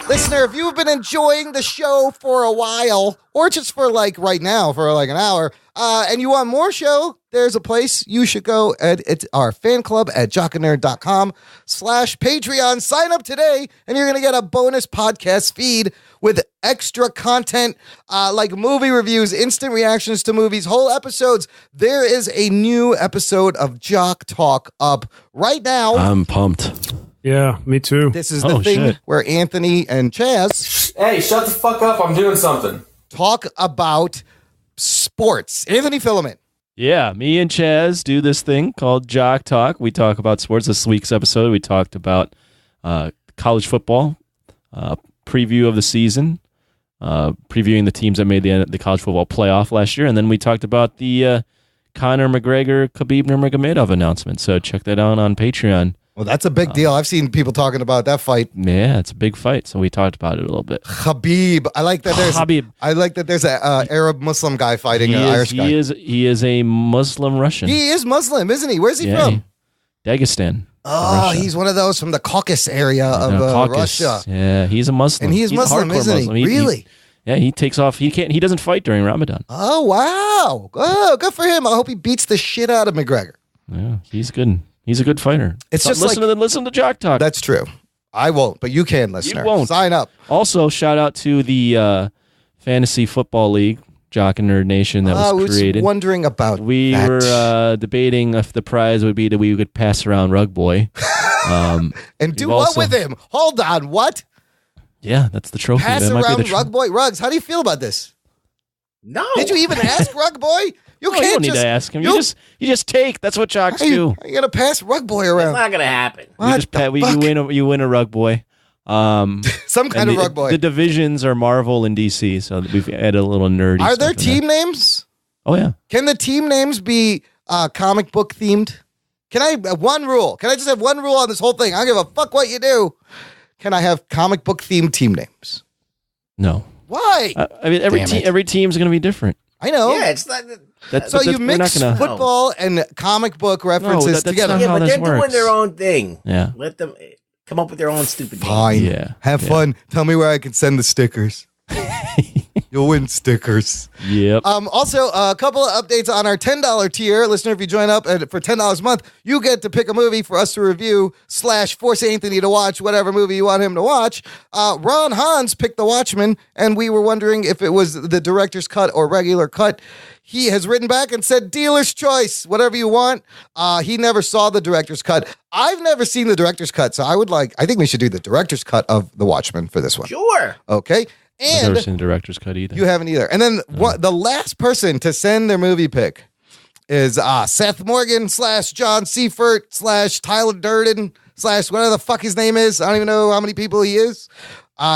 Listener, if you've been enjoying the show for a while, or just for like right now, for like an hour, and you want more show, there's a place you should go. It's our fan club at jockandnerd.com/Patreon. Sign up today, and you're going to get a bonus podcast feed with extra content like movie reviews, instant reactions to movies, whole episodes. There is a new episode of Jock Talk up right now. I'm pumped. Yeah, me too. This is the thing where Anthony and Chaz... Hey, shut the fuck up. I'm doing something. ...talk about sports. Anthony Filament. Yeah, me and Chaz do this thing called Jock Talk. We talk about sports. This week's episode, we talked about college football, preview of the season, previewing the teams that made the college football playoff last year, and then we talked about the Conor McGregor-Khabib Nurmagomedov announcement. So check that out on Patreon. Well, that's a big deal. I've seen people talking about that fight. Yeah, it's a big fight. So we talked about it a little bit. Khabib. I like that there's an Arab Muslim guy fighting an Irish guy. He is a Muslim Russian. He is Muslim, isn't he? Where's he from? Dagestan. Oh, Russia. He's one of those from the Caucasus area of Russia. Yeah, he's a Muslim. And he's Muslim, isn't he? Muslim. Really? He takes off. He doesn't fight during Ramadan. Oh, wow. Oh, good for him. I hope he beats the shit out of McGregor. Yeah, he's good. He's a good fighter. It's just listen to Jock Talk. That's true. I won't, but you can, listener. You won't. Sign up. Also, shout out to the Fantasy Football League, Jock and Nerd Nation, that was created. I was wondering about We were debating if the prize would be that we could pass around Rug Boy. And do what with him? Hold on, what? Yeah, that's the trophy. Pass around Rug Boy. Rugs, how do you feel about this? No. Did you even ask Rug Boy? You don't need to ask him. You just take. That's what jocks do. You gotta pass Rug Boy around. It's not gonna happen. You win a Rug Boy. Some kind of Rug Boy. The divisions are Marvel and DC, so we've added a little nerdy. Are there team names? Oh yeah. Can the team names be comic book themed? Can I have one rule? Can I just have one rule on this whole thing? I don't give a fuck what you do. Can I have comic book themed team names? No. Why? I mean, every team's going to be different. I know. Yeah, it's not. So you mix football and comic book references together. Yeah, but they're doing their own thing. Yeah. Let them come up with their own stupid Fine. names. Yeah. Have fun. Tell me where I can send the stickers. You'll win stickers. Yep. Also, a couple of updates on our $10 tier. Listener, if you join up for $10 a month, you get to pick a movie for us to review / force Anthony to watch whatever movie you want him to watch. Ron Hans picked The Watchmen, and we were wondering if it was the director's cut or regular cut. He has written back and said, dealer's choice, whatever you want. He never saw the director's cut. I've never seen the director's cut, so I think we should do the director's cut of The Watchmen for this one. Sure. Okay. I've never seen the director's cut either. You haven't either. And then the last person to send their movie pick is Seth Morgan / John Seifert / Tyler Durden / whatever the fuck his name is. I don't even know how many people he is.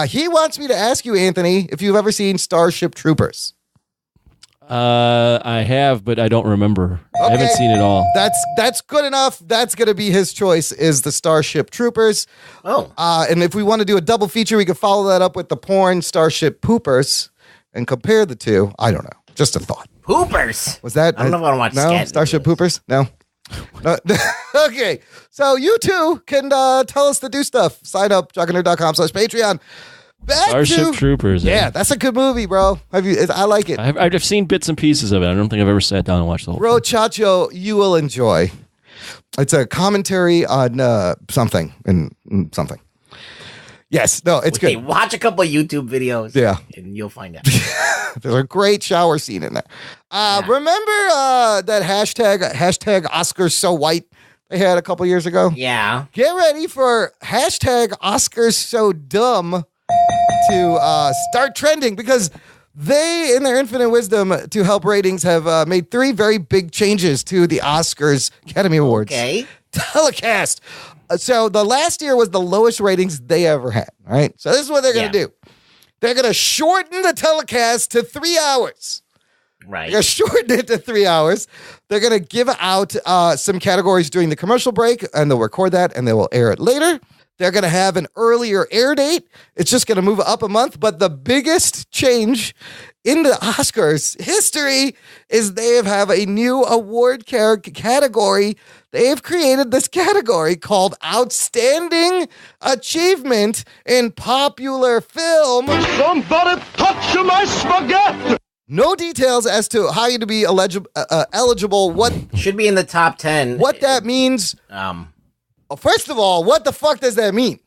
He wants me to ask you, Anthony, if you've ever seen Starship Troopers. I have, but I don't remember. Okay. I haven't seen it all. That's good enough. That's going to be his choice, is the Starship Troopers. Oh. And if we want to do a double feature, we could follow that up with the porn Starship Poopers and compare the two. I don't know. Just a thought. Poopers? Was that? I don't know if I want to watch No? Starship Poopers? No? No. Okay. So you too can tell us to do stuff. Sign up, jockandnerd.com/Patreon. Starship Troopers. Yeah, that's a good movie, bro. I like it. I've seen bits and pieces of it. I don't think I've ever sat down and watched the whole Bro, Chacho, you will enjoy. It's a commentary on something. Yes, no, it's good. Watch a couple of YouTube videos. Yeah. And you'll find out. There's a great shower scene in there. Remember that hashtag Oscars so white they had a couple years ago? Yeah. Get ready for hashtag Oscars so dumb to start trending, because they, in their infinite wisdom to help ratings, have made 3 very big changes to the Oscars Academy Awards. Okay. Telecast. So the last year was the lowest ratings they ever had. All right. So this is what they're going to do. They're going to shorten the telecast to 3 hours. Right. They're going to shorten it to 3 hours. They're going to give out some categories during the commercial break, and they'll record that, and they will air it later. They're going to have an earlier air date. It's just going to move up a month. But the biggest change in the Oscars history is they have a new award category. They've created this category called Outstanding Achievement in Popular Film. Somebody touch my spaghetti! No details as to how you to be eligible. What should be in the top 10? What that means? First of all, what the fuck does that mean?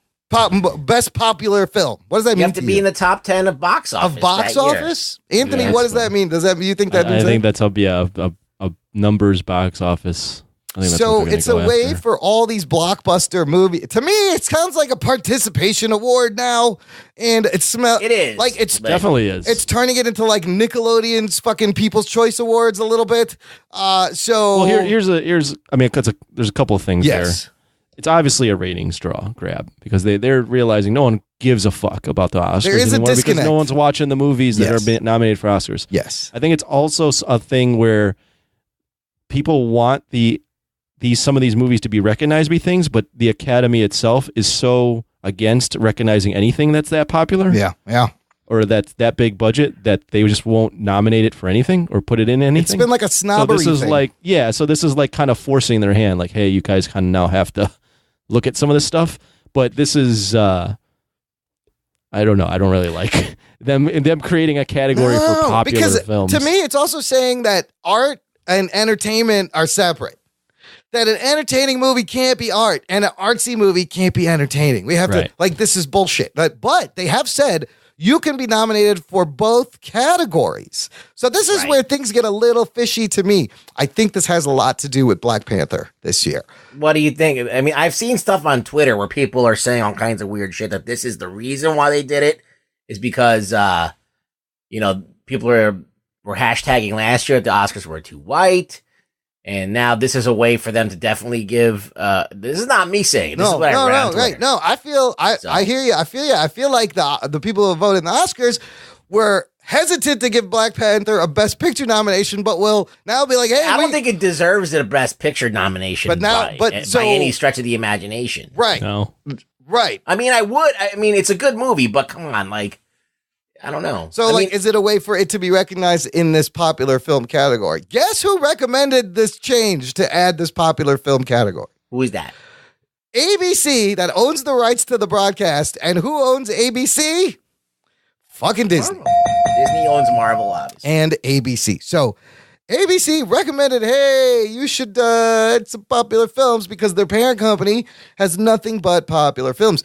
Best popular film. What does that mean? You have to be in the top 10 of box office. Of box office? Anthony, what does that mean? Does that you think that means? I think that's a numbers box office. I think that's so what it's a way for all these blockbuster movies. To me, it sounds like a participation award now, and it is like it's definitely is. It's turning it into like Nickelodeon's fucking People's Choice Awards a little bit. So well, there's a couple of things there. It's obviously a ratings grab because they're realizing no one gives a fuck about the Oscars there is anymore a disconnect. because no one's watching the movies that are being nominated for Oscars. Yes, I think it's also a thing where people want some of these movies to be recognized by things, but the Academy itself is so against recognizing anything that's that popular. Yeah. Or that's that big budget that they just won't nominate it for anything or put it in anything. It's been like a snobbery thing. So this is like kind of forcing their hand, like, hey, you guys kind of now have to look at some of this stuff. But this is, I don't know. I don't really like them creating a category for popular films. To me, it's also saying that art and entertainment are separate. That an entertaining movie can't be art and an artsy movie can't be entertaining. We have to, this is bullshit. But they have said you can be nominated for both categories. So this is where things get a little fishy to me. I think this has a lot to do with Black Panther this year. What do you think? I mean, I've seen stuff on Twitter where people are saying all kinds of weird shit that this is the reason why they did it is because, people were hashtagging last year that the Oscars were too white. And now this is a way for them to definitely give. This is not me saying it. This is what I read on Twitter. No, I hear you. I feel you. I feel like the people who voted in the Oscars were hesitant to give Black Panther a Best Picture nomination, but will now be like, hey, I don't think it deserves a Best Picture nomination. But now, by any stretch of the imagination, right? No, right. I mean, it's a good movie, but come on, I don't know. So, is it a way for it to be recognized in this popular film category? Guess who recommended this change to add this popular film category? Who is that? ABC, that owns the rights to the broadcast. And who owns ABC? Fucking Disney. Disney owns Marvel, obviously. And ABC. So, ABC recommended, hey, you should add some popular films because their parent company has nothing but popular films.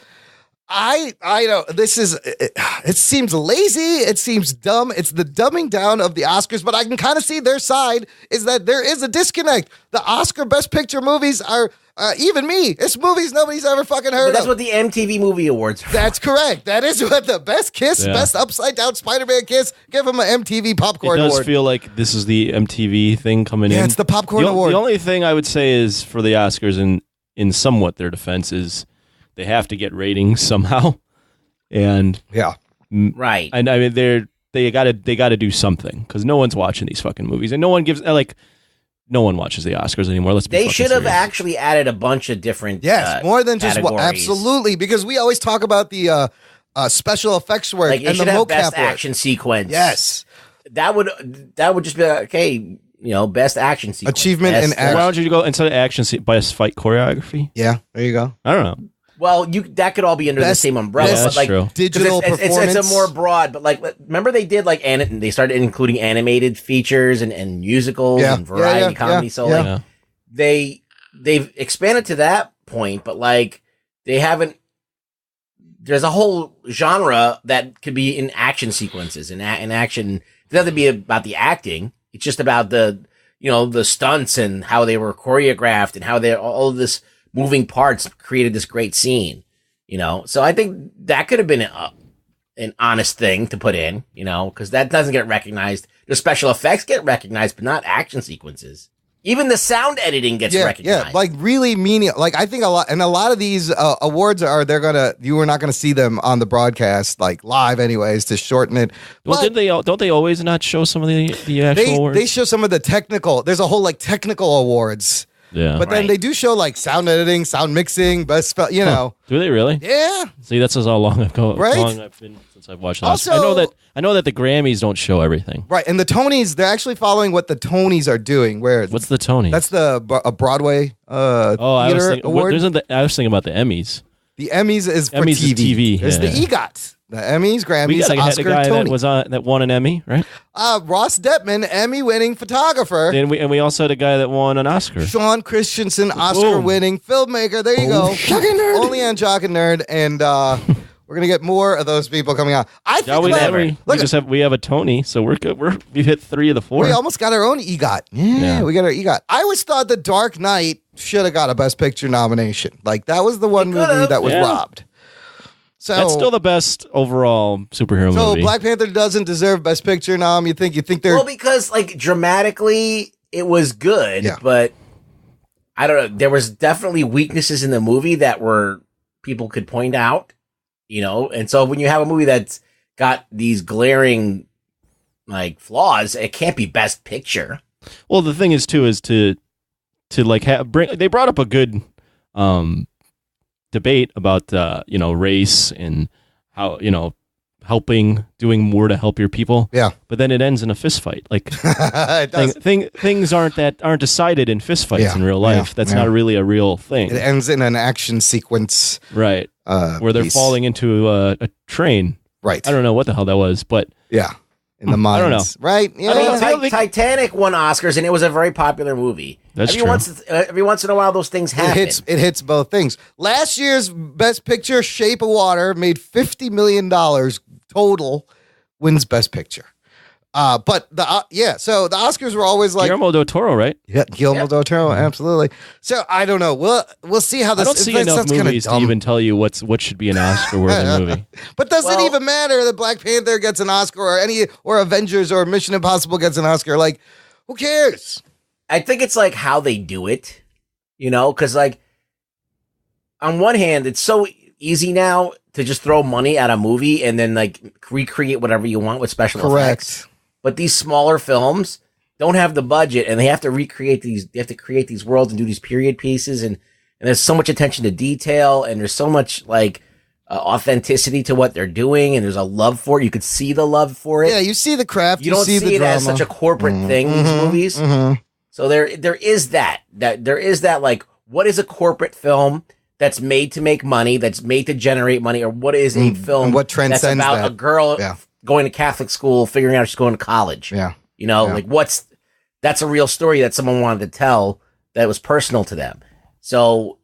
I know this is, it seems lazy. It seems dumb. It's the dumbing down of the Oscars, but I can kind of see their side is that there is a disconnect. The Oscar Best Picture movies are, even me, it's movies nobody's ever fucking heard of. That's what the MTV Movie Awards are. That's correct. That is what the best kiss, best upside down Spider-Man kiss, give them an MTV Popcorn Award. It does feel like this is the MTV thing coming in. Yeah, it's the Popcorn Award. The only thing I would say is for the Oscars in somewhat their defense is they have to get ratings somehow, and right. And I mean, they got to do something because no one's watching these fucking movies, and no one watches the Oscars anymore. They should have actually added a bunch of different more than just categories. Absolutely, because we always talk about the special effects work and the mocap best work. action sequence. Yes, that would just be like, okay. Best action sequence, achievement in action. Why don't you go instead of action best fight choreography? Yeah, there you go. I don't know. Well, that could all be under the same umbrella. That's true. Digital performance. It's a more broad, but remember they did they started including animated features and musicals and variety comedy. So they've expanded to that point, but they haven't. There's a whole genre that could be in action sequences and action. It doesn't have to be about the acting. It's just about the stunts and how they were choreographed and how all of this moving parts created this great scene, So I think that could have been an honest thing to put in, because that doesn't get recognized. The special effects get recognized, but not action sequences. Even the sound editing gets recognized. Yeah, really meaning. I think a lot of these awards you are not gonna see them on the broadcast live anyways to shorten it. Well, don't they always not show some of the actual awards? They show some of the technical. There's a whole technical awards. Yeah. But then they do show like sound editing, sound mixing, best, you know. Do they really? Yeah. See, that's just how long I've Right? I've been since I've watched that. Also- I know that the Grammys don't show everything. Right. And the Tonys, they're actually following what the Tonys are doing. Where What's the Tony? That's the a Broadway I was theater thinking, award. I was thinking about the Emmys. The Emmys is for Emmys is TV, There's yeah. the EGOTs. The Emmys, We Grammys, got Oscar, the guy Tony. that won an Emmy, right? Ross Detman, Emmy-winning photographer. And we also had a guy that won an Oscar. Sean Christensen, Oscar-winning filmmaker. There you go. Jock and Nerd. Only on Jock and Nerd, and we're gonna get more of those people coming out. I think we have a Tony, so we're good. We've hit 3 of the 4. we almost got our own EGOT. Yeah, we got our EGOT. I always thought The Dark Knight should have got a Best Picture nomination. Like that was the one movie that was robbed. So that's still the best overall superhero so movie. Black Panther doesn't deserve Best Picture nom. You think they're Well, because like dramatically it was good, but I don't know. There was definitely weaknesses in the movie that were people could point out, you know. And so when you have a movie that's got these glaring like flaws, it can't be Best Picture. Well, the thing is too is to like they brought up a good debate about race and how doing more to help your people. Yeah, but then it ends in a fist fight. Like things aren't decided in fist fights in real life. That's not really a real thing. It ends in an action sequence, right? Where they're falling into a train. Right. I don't know what the hell that was, but in the mines. I don't know. Right? Yeah. I mean, Titanic won Oscars, and it was a very popular movie. That's true. Every once in a while, those things happen. It hits both things. Last year's Best Picture, Shape of Water, made $50 million total, wins Best Picture. But so the Oscars were always like Guillermo del Toro, right? Yeah, Guillermo del Toro, absolutely. So I don't know. We'll see how this. I don't see enough movies to even tell you what should be an Oscar-worthy movie. But does it even matter that Black Panther gets an Oscar or Avengers or Mission Impossible gets an Oscar? Like, who cares? I think it's like how they do it, you know, because like on one hand, it's so easy now to just throw money at a movie and then like recreate whatever you want with special effects. But these smaller films don't have the budget, and they have to recreate these. They have to create these worlds and do these period pieces, and there's so much attention to detail, and there's so much like authenticity to what they're doing, and there's a love for it. You could see the love for it. Yeah, you see the craft. You don't see the it drama. as such a corporate thing. These movies. So there is that there is that like, what is a corporate film that's made to make money, that's made to generate money, or what is a film and what transcends that's about that? a girl going to Catholic school, figuring out she's going to college. Yeah. You know, like that's a real story that someone wanted to tell that was personal to them. So,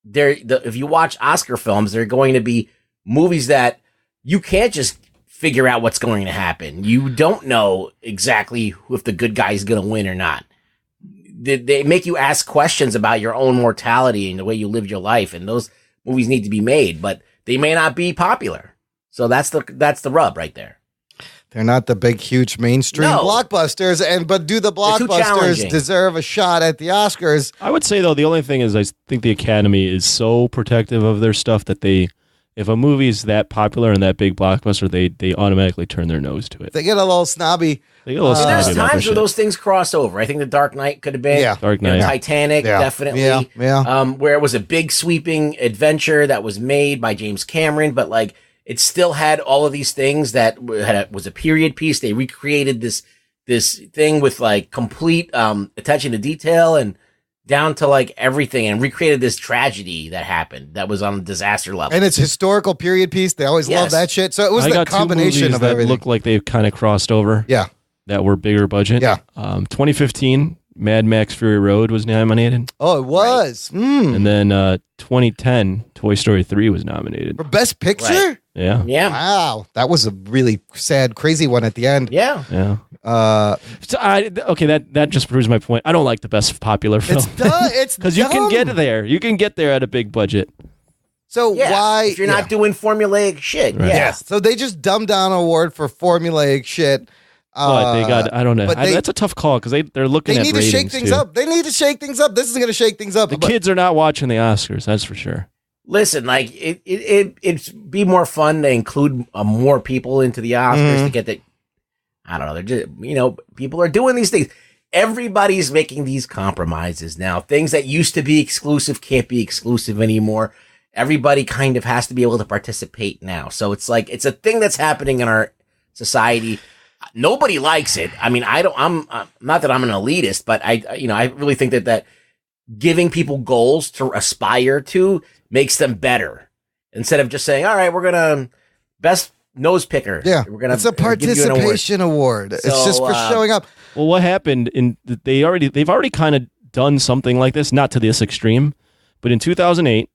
if you watch Oscar films, they're going to be movies that you can't just figure out what's going to happen. You don't know exactly if the good guy is going to win or not. They make you ask questions about your own mortality and the way you lived your life. And those movies need to be made, but they may not be popular. So that's the rub right there. They're not the big, huge mainstream blockbusters, but do the blockbusters deserve a shot at the Oscars? I would say though, the only thing is, I think the Academy is so protective of their stuff that if a movie is that popular and that big blockbuster, they automatically turn their nose to it. They get a little snobby. There's times where those things cross over. I think The Dark Knight could have been. Dark Knight. Titanic, definitely. Where it was a big sweeping adventure that was made by James Cameron, but like it still had all of these things that was a period piece. They recreated this thing with like complete attention to detail and down to like everything, and recreated this tragedy that happened that was on a disaster level. And it's historical period piece. They always love that shit. So it was the combination of everything. That look like they've kind of crossed over. Yeah. That were bigger budget. Yeah. 2015, Mad Max Fury Road was nominated. Oh, it was. Right. And then 2010, Toy Story 3 was nominated. For Best Picture? Right. Yeah. Wow. That was a really sad, crazy one at the end. Yeah. Yeah. That just proves my point. I don't like the best popular film. It's because you can get there. You can get there at a big budget. So why? If you're not doing formulaic shit. Right. Yes. So they just dumbed down an award for formulaic shit. But they got, I don't know. That's a tough call because they're looking at ratings. They need to shake things up. They need to shake things up. This is going to shake things up. The kids are not watching the Oscars, that's for sure. Listen, like it'd be more fun to include more people into the Oscars to get the. I don't know. They're just people are doing these things. everybody's making these compromises now. Things that used to be exclusive can't be exclusive anymore. Everybody kind of has to be able to participate now. So it's like, it's a thing that's happening in our society. Nobody likes it. I mean, I'm not that I'm an elitist, but I really think that giving people goals to aspire to makes them better instead of just saying, all right, we're going to best nose picker. Yeah. It's a participation award. It's just for showing up. Well, what happened they've already kind of done something like this, not to this extreme, but in 2008,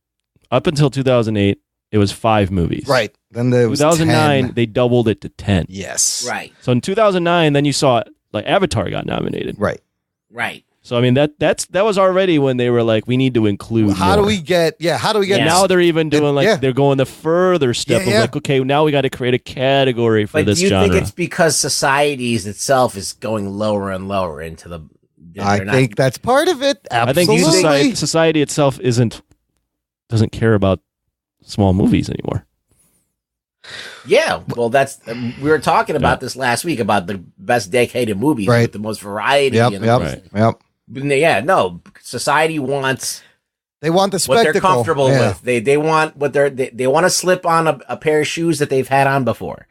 up until 2008, it was 5 movies. Right. Then there was 2009, 10. they doubled it to 10. Yes. Right. So in 2009, then you saw like Avatar got nominated. Right. Right. So I mean that was already when they were like, we need to include. How more. do we get? Now they're even doing they're going the further step of like, okay, now we got to create a category for this genre. Do you think it's because societies itself is going lower and lower into the? I think that's part of it. Absolutely. I think society itself doesn't care about small movies anymore. Yeah, well, we were talking about this last week about the best decade of movies with the most variety. Yep. Yeah, no, society wants. They want the spectacle. What they're comfortable with. They want what they want to slip on a pair of shoes that they've had on before.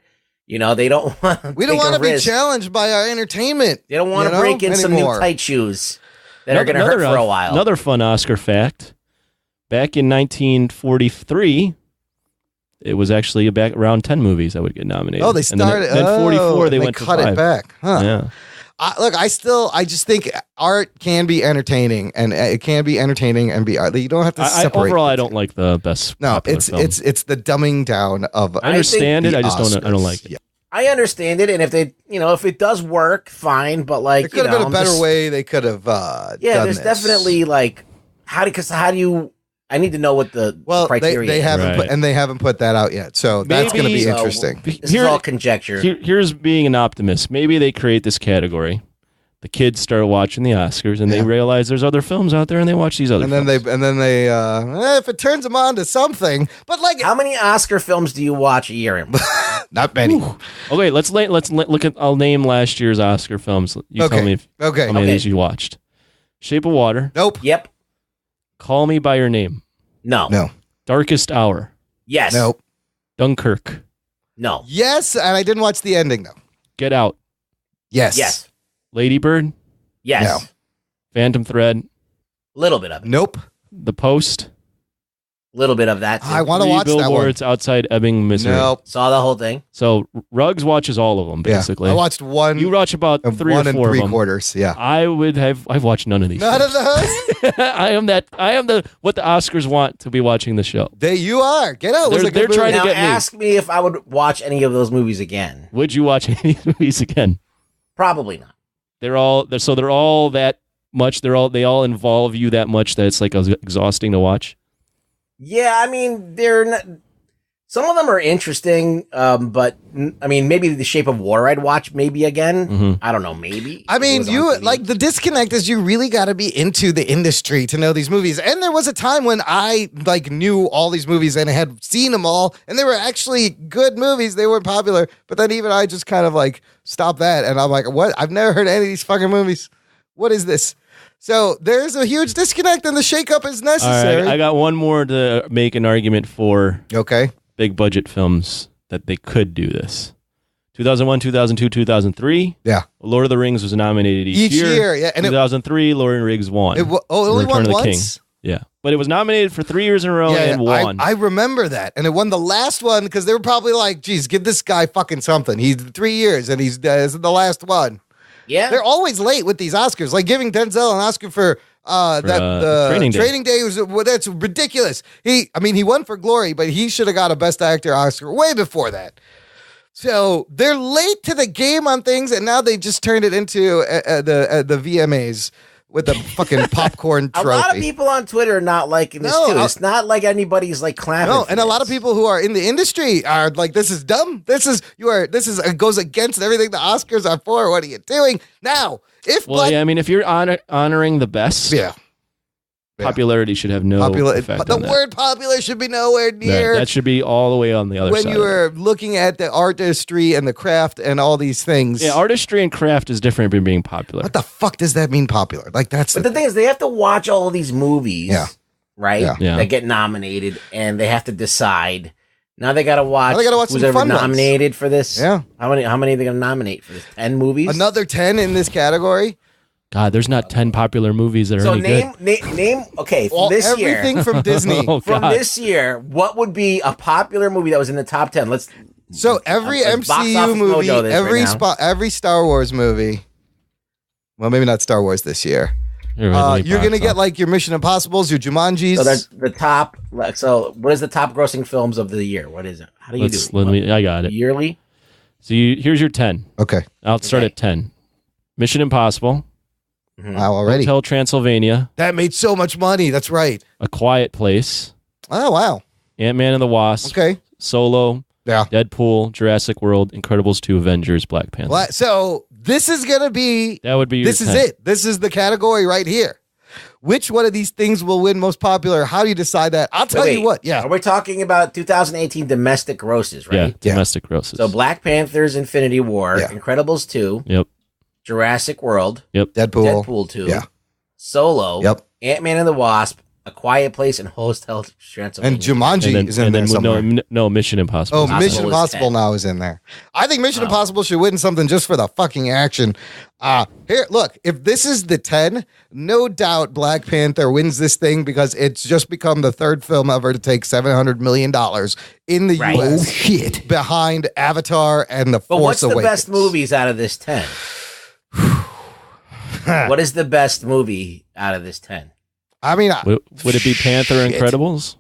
You know, they don't want. We don't want to be challenged by our entertainment. They don't want to break in some new tight shoes that are going to hurt for a while. Another fun Oscar fact: back in 1943. It was actually around 10 movies that would get nominated. Oh, they started. And then 44, they went to 5. Cut it back. Huh. Yeah. I just think art can be entertaining, and it can be entertaining and be art. You don't have to separate. Overall, I don't like the best. No, it's the dumbing down of. I understand it. I just don't. I don't like it. Yeah. I understand it, and if it does work, fine. But like, it could have been a better way. They could have. There's definitely like how do you? I need to know what the criteria they haven't they haven't put that out yet. So that's going to be interesting. This is all conjecture. Here's being an optimist. Maybe they create this category. The kids start watching the Oscars and they realize there's other films out there and they watch these other films. And then they if it turns them on to something. But like, how many Oscar films do you watch a year? Not many. Ooh. Okay, let's look at. I'll name last year's Oscar films. You tell me how many of these you watched. Shape of Water. Nope. Yep. Call Me by Your Name. No. Darkest Hour. Yes. Nope. Dunkirk. No. Yes, and I didn't watch the ending though. Get Out. Yes. Yes. Lady Bird. Yes. No. Phantom Thread. Little bit of it. Nope. The Post. Little bit of that. I want to watch that one. Billboards outside Ebbing, Missouri. Nope. Saw the whole thing. So Ruggs watches all of them basically. I watched one. You watch about 3 or 4 1 of them. 3/4. Yeah. I've watched none of these. None of those. I am what the Oscars want to be watching the show. You are. Get Out. They're trying now to get me. Ask me if I would watch any of those movies again. Would you watch any of these movies again? Probably not. They're all that much. They all involve you that much that it's like exhausting to watch. Yeah, I mean, they're not. Some of them are interesting, but I mean, maybe The Shape of Water I'd watch maybe again. Mm-hmm. I don't know, maybe. I mean, you like the disconnect is you really got to be into the industry to know these movies. And there was a time when I like knew all these movies and had seen them all, and they were actually good movies. They weren't popular, but then even I just kind of like stopped that, and I'm like, what? I've never heard any of these fucking movies. What is this? So there's a huge disconnect, and the shakeup is necessary. All right, I got one more to make an argument for. Okay. Big budget films that they could do this. 2001, 2002, 2003. Yeah. Lord of the Rings was nominated each year. Yeah. And 2003, Lord of the Rings won. It only won King. once? Yeah. But it was nominated for 3 years in a row and won. I remember that. And it won the last one because they were probably like, geez, give this guy fucking something. He's 3 years and he's the last one. Yeah. They're always late with these Oscars. Like giving Denzel an Oscar for Training Day was that's ridiculous. He won for Glory, but he should have got a Best Actor Oscar way before that. So they're late to the game on things, and now they just turned it into the VMAs with a fucking popcorn trophy. A lot of people on Twitter are not liking this too. It's not like anybody's like clapping. No, and a lot of people who are in the industry are like, "This is dumb. This goes against everything the Oscars are for. What are you doing now?" If you're honoring the best, popularity should have no effect The on that. word popular should be nowhere near. That should be all the way on the other side. When you are looking at the artistry and the craft and all these things. Yeah, artistry and craft is different than being popular. What the fuck does that mean, popular? Like that's. But the thing is, they have to watch all of these movies, right? Yeah. That get nominated, and they have to decide. Now they got to watch. Now they gotta watch who's some ever fun ones. nominated for this. Yeah. How many are they going to nominate for this? 10 movies. Another 10 in this category. God, there's not 10 popular movies that are So any name. Okay, from this year, everything from Disney. Oh, from God. this year, what would be a popular movie that was in the top 10? So every Box MCU Office movie, Mojo this right now. every Star Wars movie. Well, maybe not Star Wars this year. You're gonna get like your Mission Impossibles, your Jumanjis. So that's the top. So what is the top grossing films of the year? What is it? How do you do? I got it. Yearly. So here's your 10. Okay. I'll start at 10. Mission Impossible. Wow, already. Hotel Transylvania. That made so much money. That's right. A Quiet Place. Oh wow. Ant-Man and the Wasp. Okay. Solo. Yeah. Deadpool. Jurassic World. Incredibles 2. Avengers. Black Panther. So this is gonna be. That would be. Your This is 10. it. This is the category right here. Which one of these things will win most popular? How do you decide that? I'll tell you what. Yeah. Are we talking about 2018 domestic grosses, right? Yeah. Domestic grosses. So Black Panther's Infinity War, Incredibles 2. Yep. Jurassic World. Yep. Deadpool 2. Yeah. Solo. Yep. Ant-Man and the Wasp. A Quiet Place and Hotel Transylvania. And Jumanji is in there somewhere. No, Mission Impossible. Oh, Mission Impossible now is in there. I think Mission Impossible should win something just for the fucking action. Here, look, if this is the 10, no doubt Black Panther wins this thing because it's just become the third film ever to take $700 million in the U.S. Oh, shit. Behind Avatar and The But Force what's the Awakens. best movies out of this 10? What is the best movie out of this 10? I mean, would it be Panther Incredibles?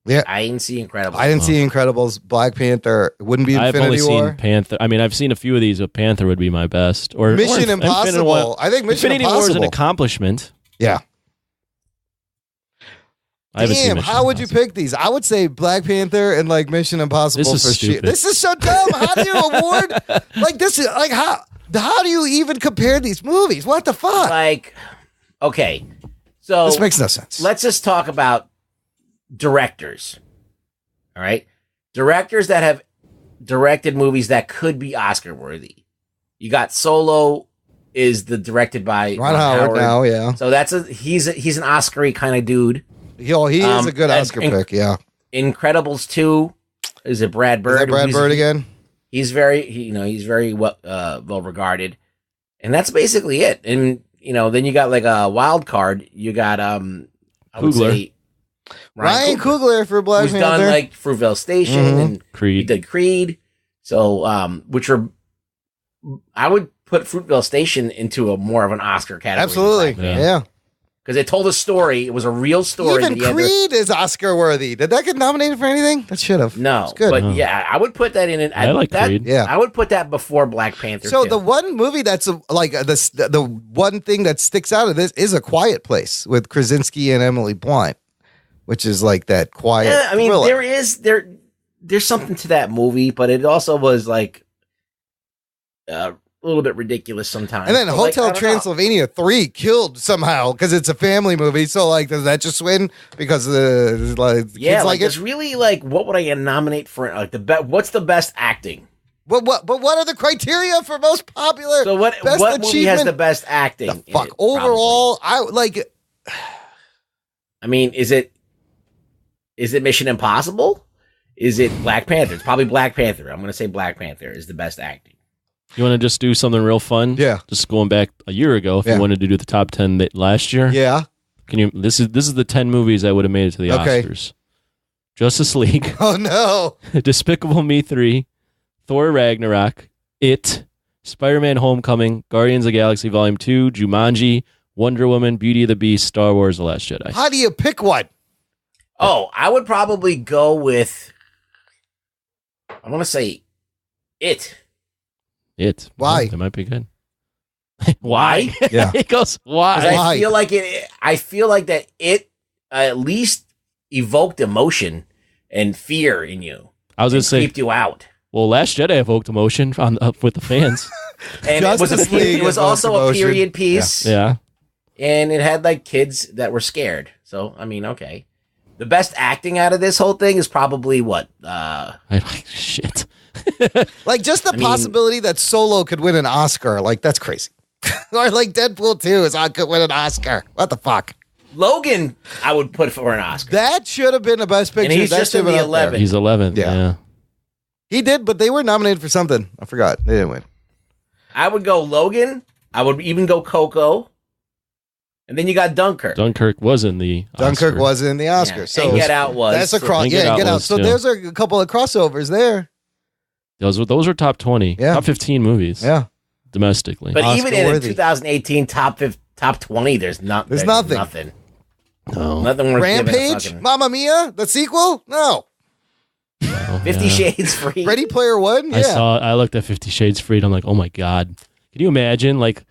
Yeah, I didn't see Incredibles. I didn't see Incredibles. Black Panther wouldn't be I've Infinity only War. seen Panther. I mean, I've seen a few of these, but Panther would be my best. Or Mission Impossible. I think Mission Infinity War is an Impossible. accomplishment. Yeah. I haven't seen Damn, Mission how would you pick these? I would say Black Panther and like Mission Impossible This is for shit. stupid. This is so dumb. How do you award like this? Is like how do you even compare these movies? What the fuck? Like, okay, so This makes no sense. Let's just talk about directors. All right, directors that have directed movies that could be Oscar worthy. You got Solo is directed by Ron Howard now, yeah. So he's an Oscar-y kind of dude. He is a good Oscar pick, yeah. Incredibles 2 is it Brad Bird? Is that Brad Bird again? He's very well regarded, and that's basically it. And then you got like a wild card. You got I would say Ryan Coogler for Black who's Panther. done like Fruitvale Station and Creed. He did Creed. So which are I would put Fruitvale Station into a more of an Oscar category. Absolutely, yeah. Because it told a story. It was a real story. Even Creed is Oscar worthy. Did that get nominated for anything? That should have. No, it's good. but yeah, I would put that in. I like Creed. Yeah, I would put that before Black Panther. So 2. the one movie that's like the one thing that sticks out of this is A Quiet Place with Krasinski and Emily Blunt, which is like that quiet. Yeah, I mean, thriller. there's something to that movie, but it also was like a little bit ridiculous sometimes. And then So, Hotel I don't know. Transylvania 3 killed somehow because it's a family movie. So like, does that just win because the kids Yeah, like it's it? really like, what would I nominate for? Like what's the best acting? But what are the criteria for most popular? So what best movie has achievement? the best acting? in Fuck it, overall, I like. I mean, is it Mission Impossible? Is it Black Panther? It's probably Black Panther. I'm going to say Black Panther is the best acting. You want to just do something real fun? Yeah. Just going back a year ago, if Yeah. you wanted to do the top 10 last year. Yeah. Can you? This is the 10 movies that would have made it to the Okay. Oscars. Justice League. Oh no. Despicable Me 3. Thor Ragnarok. It. Spider-Man Homecoming. Guardians of the Galaxy Volume 2. Jumanji. Wonder Woman. Beauty of the Beast. Star Wars. The Last Jedi. How do you pick one? Oh, I would probably go with, I want to say It. It. Why? That might be good. Why? Yeah. He goes, why? 'Cause I feel like I feel like that it at least evoked emotion and fear in you. I was going to say, creeped you out. well, Last Jedi evoked emotion with the fans. And it was Justice League it was evoked also a emotion. period piece. Yeah. and it had like kids that were scared. So I mean, okay. The best acting out of this whole thing is probably what? Shit. Like just the possibility that Solo could win an Oscar, like that's crazy. Or like Deadpool 2 could win an Oscar. What the fuck? Logan, I would put for an Oscar. That should have been the best picture. And he's just in the 11th. He's 11th. Yeah. He did, but they were nominated for something. I forgot. They didn't win. I would go Logan. I would even go Coco. And then you got Dunkirk. Dunkirk was in the Oscar. Dunkirk was in the Oscar. Yeah. So and Get Out was. That's a cross. Yeah, Get Out. So there's a couple of crossovers there. Those were top 20. Yeah. Top 15 movies. Yeah. Domestically. But even in 2018 top 20, there's nothing. Nothing. No. Nothing worth Rampage? Mamma Mia? The sequel? No. 50 Shades Freed. Ready Player One? Yeah. I looked at 50 Shades Freed. I'm like, oh my God. Can you imagine? Like,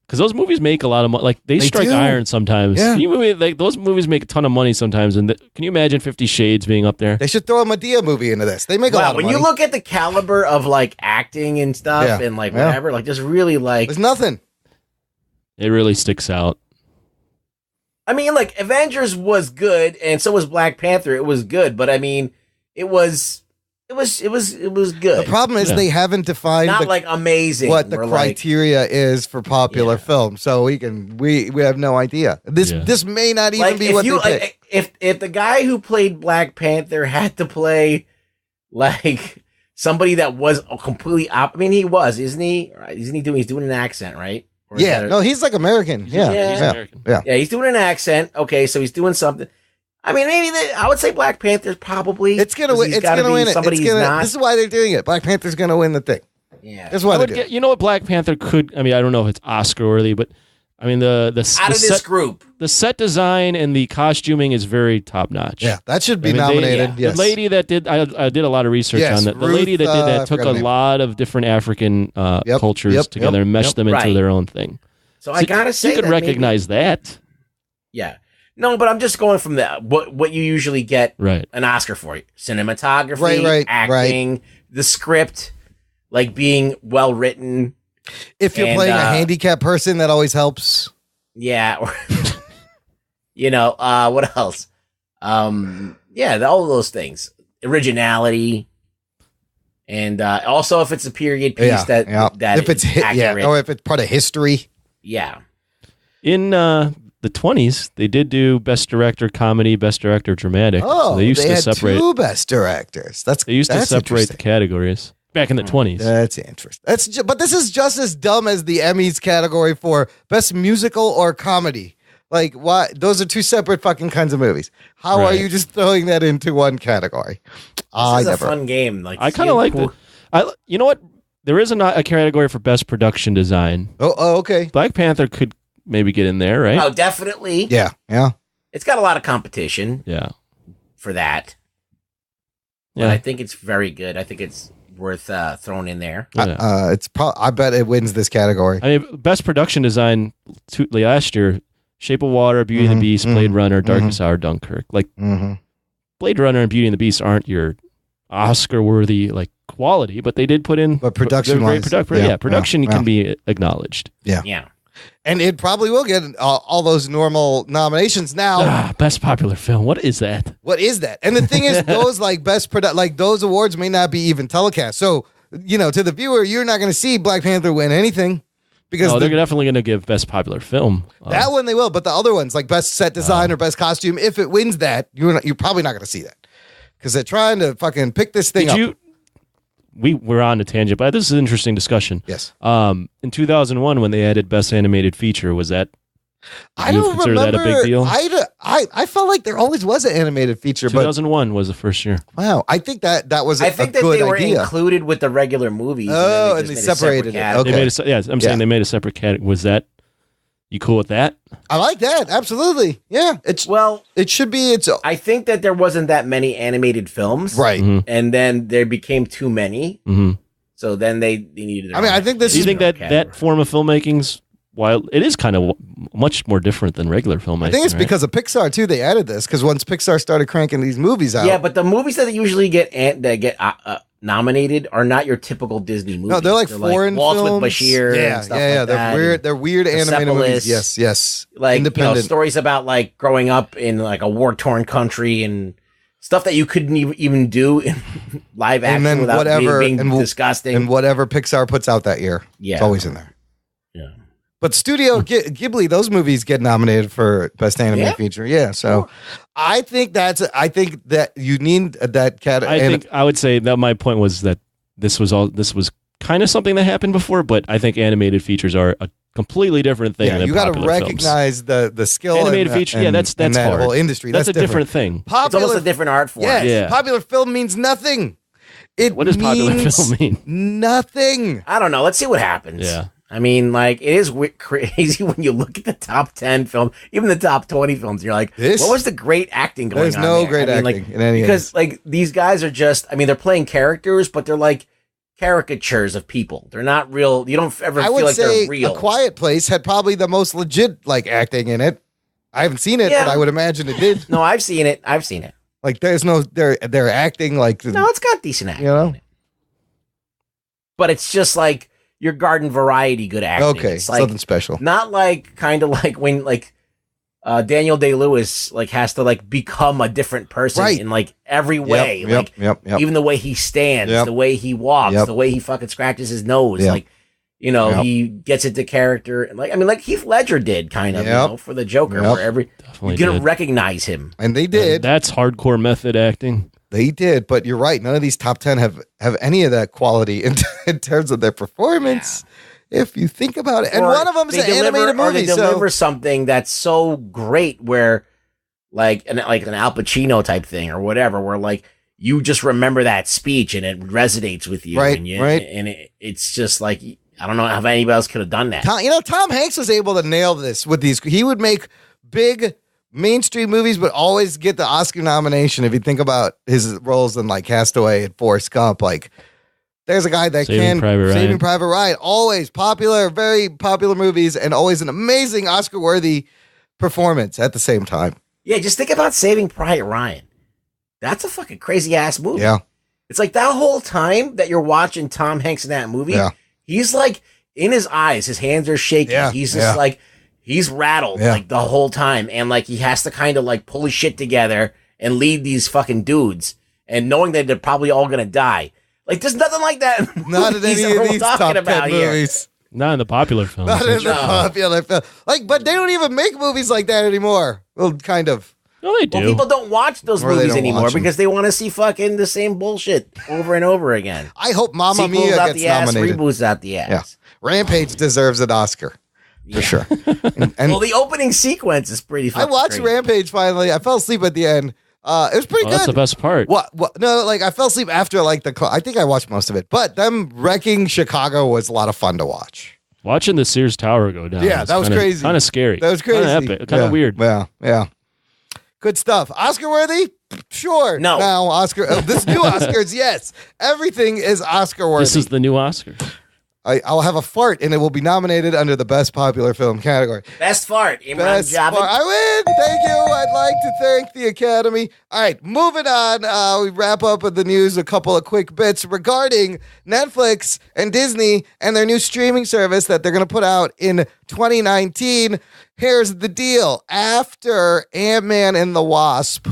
because those movies make a lot of money. Like, they strike iron sometimes. Yeah. Those movies make a ton of money sometimes. And can you imagine 50 Shades being up there? They should throw a Medea movie into this. They make a lot of money. When you look at the caliber of like acting and stuff and like whatever, like just really like. There's nothing. It really sticks out. I mean, like Avengers was good, and so was Black Panther. It was good, but I mean, it was good. The problem is they haven't defined not like amazing what the criteria is for popular film. So we have no idea. This may not even be what they pick. If the guy who played Black Panther had to play like somebody that was a completely I mean, he was, isn't he? He's doing an accent, right? Yeah, he's like American. He's American. Yeah, he's doing an accent. Okay, so he's doing something. I mean, maybe I would say Black Panther's probably. It's gonna win. It's gonna win it. This is why they're doing it. Black Panther's gonna win the thing. Yeah, that's why they do it. You know what Black Panther could? I mean, I don't know if it's Oscar worthy, but I mean this group, the set design and the costuming is very top notch. Yeah, that should be nominated. Yes. The lady that did, I did a lot of research on that. The lady that did that took a lot of different African cultures together and meshed them into their own thing. So I gotta say, you could recognize that. Yeah. No, but I'm just going from what you usually get an Oscar for. Cinematography, acting, the script, like being well written. If you're playing a handicapped person, that always helps. Yeah. Or what else? All those things. Originality. And also if it's a period piece that if it's accurate. Or if it's part of history. Yeah. In the 20s, they did do Best Director Comedy, Best Director Dramatic. Oh, so they used to separate two Best Directors. They used to separate the categories back in the 20s. That's interesting. But this is just as dumb as the Emmys category for Best Musical or Comedy. Like, why? Those are two separate fucking kinds of movies. How are you just throwing that into one category? This is a fun game. Like, I kind of like it. You know what? There is a category for Best Production Design. Oh, okay. Black Panther could maybe get in there, right? Oh, definitely. Yeah. It's got a lot of competition. Yeah. For that. Yeah. But I think it's very good. I think it's worth throwing in there. I bet it wins this category. I mean, Best Production Design last year: Shape of Water, Beauty and the Beast, Blade Runner, Darkest Hour, Dunkirk. Like Blade Runner and Beauty and the Beast aren't your Oscar-worthy quality, but they did put in. But production, production can be acknowledged. Yeah. And it probably will get all those normal nominations now. Best popular film. What is that? What is that? And the thing is, those those awards may not be even telecast. So, to the viewer, you're not going to see Black Panther win anything because they're definitely going to give Best Popular Film. That one they will, but the other ones like Best Set Design or Best Costume, if it wins that, you're probably not going to see that because they're trying to fucking pick this thing up. We're on a tangent, but this is an interesting discussion. Yes. In 2001, when they added Best Animated Feature, was that? I don't consider remember. that a big deal? I felt like there always was an animated feature. 2001 was the first year. Wow, I think that was. I think that they were included with the regular movies. Oh, and they separated it. Okay. Saying they made a separate category. Was that? You cool with that? I like that. Absolutely. Yeah. It should be. I think that there wasn't that many animated films, right? And then there became too many. Mm-hmm. So then they needed. I think this. Do you think that form of filmmaking's while it is kind of much more different than regular filmmaking? I think it's because of Pixar too. They added this because once Pixar started cranking these movies out. Yeah, but the movies that usually get nominated are not your typical Disney movies. No, they're like foreign Walt films. with Bashir and stuff like that. They're weird animated movies. Yes. Like, independent. stories about like growing up in like a war-torn country and stuff that you couldn't even do in live action and then without being and disgusting. And whatever Pixar puts out that year. Yeah. It's always in there. Yeah. But Studio Ghibli, those movies get nominated for Best Animated Feature. Yeah. So I think that you need that category. I would say that my point was that this was kind of something that happened before, but I think animated features are a completely different thing. Than you got to popular recognize the skill. Animated feature, that's that hard. whole industry. That's a different thing. It's almost a different art form. Yes, yeah. Popular film means nothing. What does popular film mean? Nothing. I don't know. Let's see what happens. Yeah. I mean, like, it is crazy when you look at the top 10 films, even the top 20 films. You're like, what was the great acting going on? There's no great acting in any because, like, these guys are just, I mean, they're playing characters, but they're like caricatures of people. They're not real. You don't ever feel like they're real. A Quiet Place had probably the most legit, like, acting in it. I haven't seen it, but I would imagine it did. No, I've seen it. Like, there's no, they're acting like. No, it's got decent acting. In it. But it's just like your garden variety good acting. Okay, it's like, something special. Not like kind of like when like Daniel Day-Lewis like has to like become a different person in like every way. Yep. Even the way he stands, the way he walks, the way he fucking scratches his nose, like he gets into character. Like I mean, like Heath Ledger did kind of for the Joker, where you're gonna recognize him, and they did. That's hardcore method acting. They did, but you're right. None of these top 10 have any of that quality in terms of their performance. Yeah. If you think about it, and one of them is an animated movie. Or they deliver something that's so great, where like an Al Pacino type thing or whatever, where like you just remember that speech and it resonates with you, right? And it's just like I don't know how anybody else could have done that. Tom Hanks was able to nail this with these. He would make big mainstream movies, but always get the Oscar nomination. If you think about his roles in like Castaway and Forrest Gump, like there's a guy that Saving Private Ryan, always popular, very popular movies, and always an amazing Oscar-worthy performance at the same time. Yeah, just think about Saving Private Ryan. That's a fucking crazy ass movie. Yeah, it's like that whole time that you're watching Tom Hanks in that movie. Yeah. He's like in his eyes, his hands are shaking. Yeah. He's just like. He's rattled like the whole time, and like he has to kind of like pull his shit together and lead these fucking dudes, and knowing that they're probably all gonna die. Like there's nothing like that. Not in any of these top 10 movies. Not in the popular films. Not in the popular film. Like, but they don't even make movies like that anymore. Well, kind of. No, they do. Well, people don't watch those movies anymore because they want to see fucking the same bullshit over and over again. I hope Mamma Mia gets nominated. Reboots out the ass. Yeah. Rampage deserves an Oscar. For sure. And well, the opening sequence is pretty fucking I watched crazy. Rampage finally. I fell asleep at the end. It was pretty good. That's the best part. What? No, like I fell asleep after like I think I watched most of it. But them wrecking Chicago was a lot of fun to watch. Watching the Sears Tower go down. Yeah, that was crazy. Kind of scary. That was crazy. Kind of epic. Kind of weird. Yeah. Good stuff. Oscar worthy? Sure. No. Now Oscar. This new Oscars, yes. Everything is Oscar worthy. This is the new Oscar. I'll have a fart, and it will be nominated under the Best Popular Film category. Best fart, Imran Best Javid. fart. I win. Thank you. I'd like to thank the Academy. All right, moving on. We wrap up with the news. A couple of quick bits regarding Netflix and Disney and their new streaming service that they're going to put out in 2019. Here's the deal. After Ant-Man and the Wasp,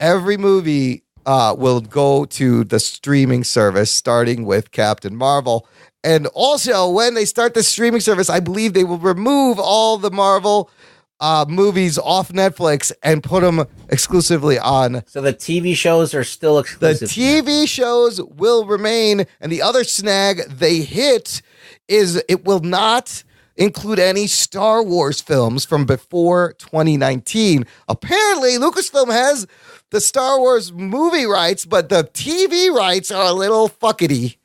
every movie will go to the streaming service, starting with Captain Marvel. And also, when they start the streaming service, I believe they will remove all the Marvel movies off Netflix and put them exclusively on. So the TV shows are still exclusive. The TV shows will remain. And the other snag they hit is it will not include any Star Wars films from before 2019. Apparently, Lucasfilm has the Star Wars movie rights, but the TV rights are a little fuckety.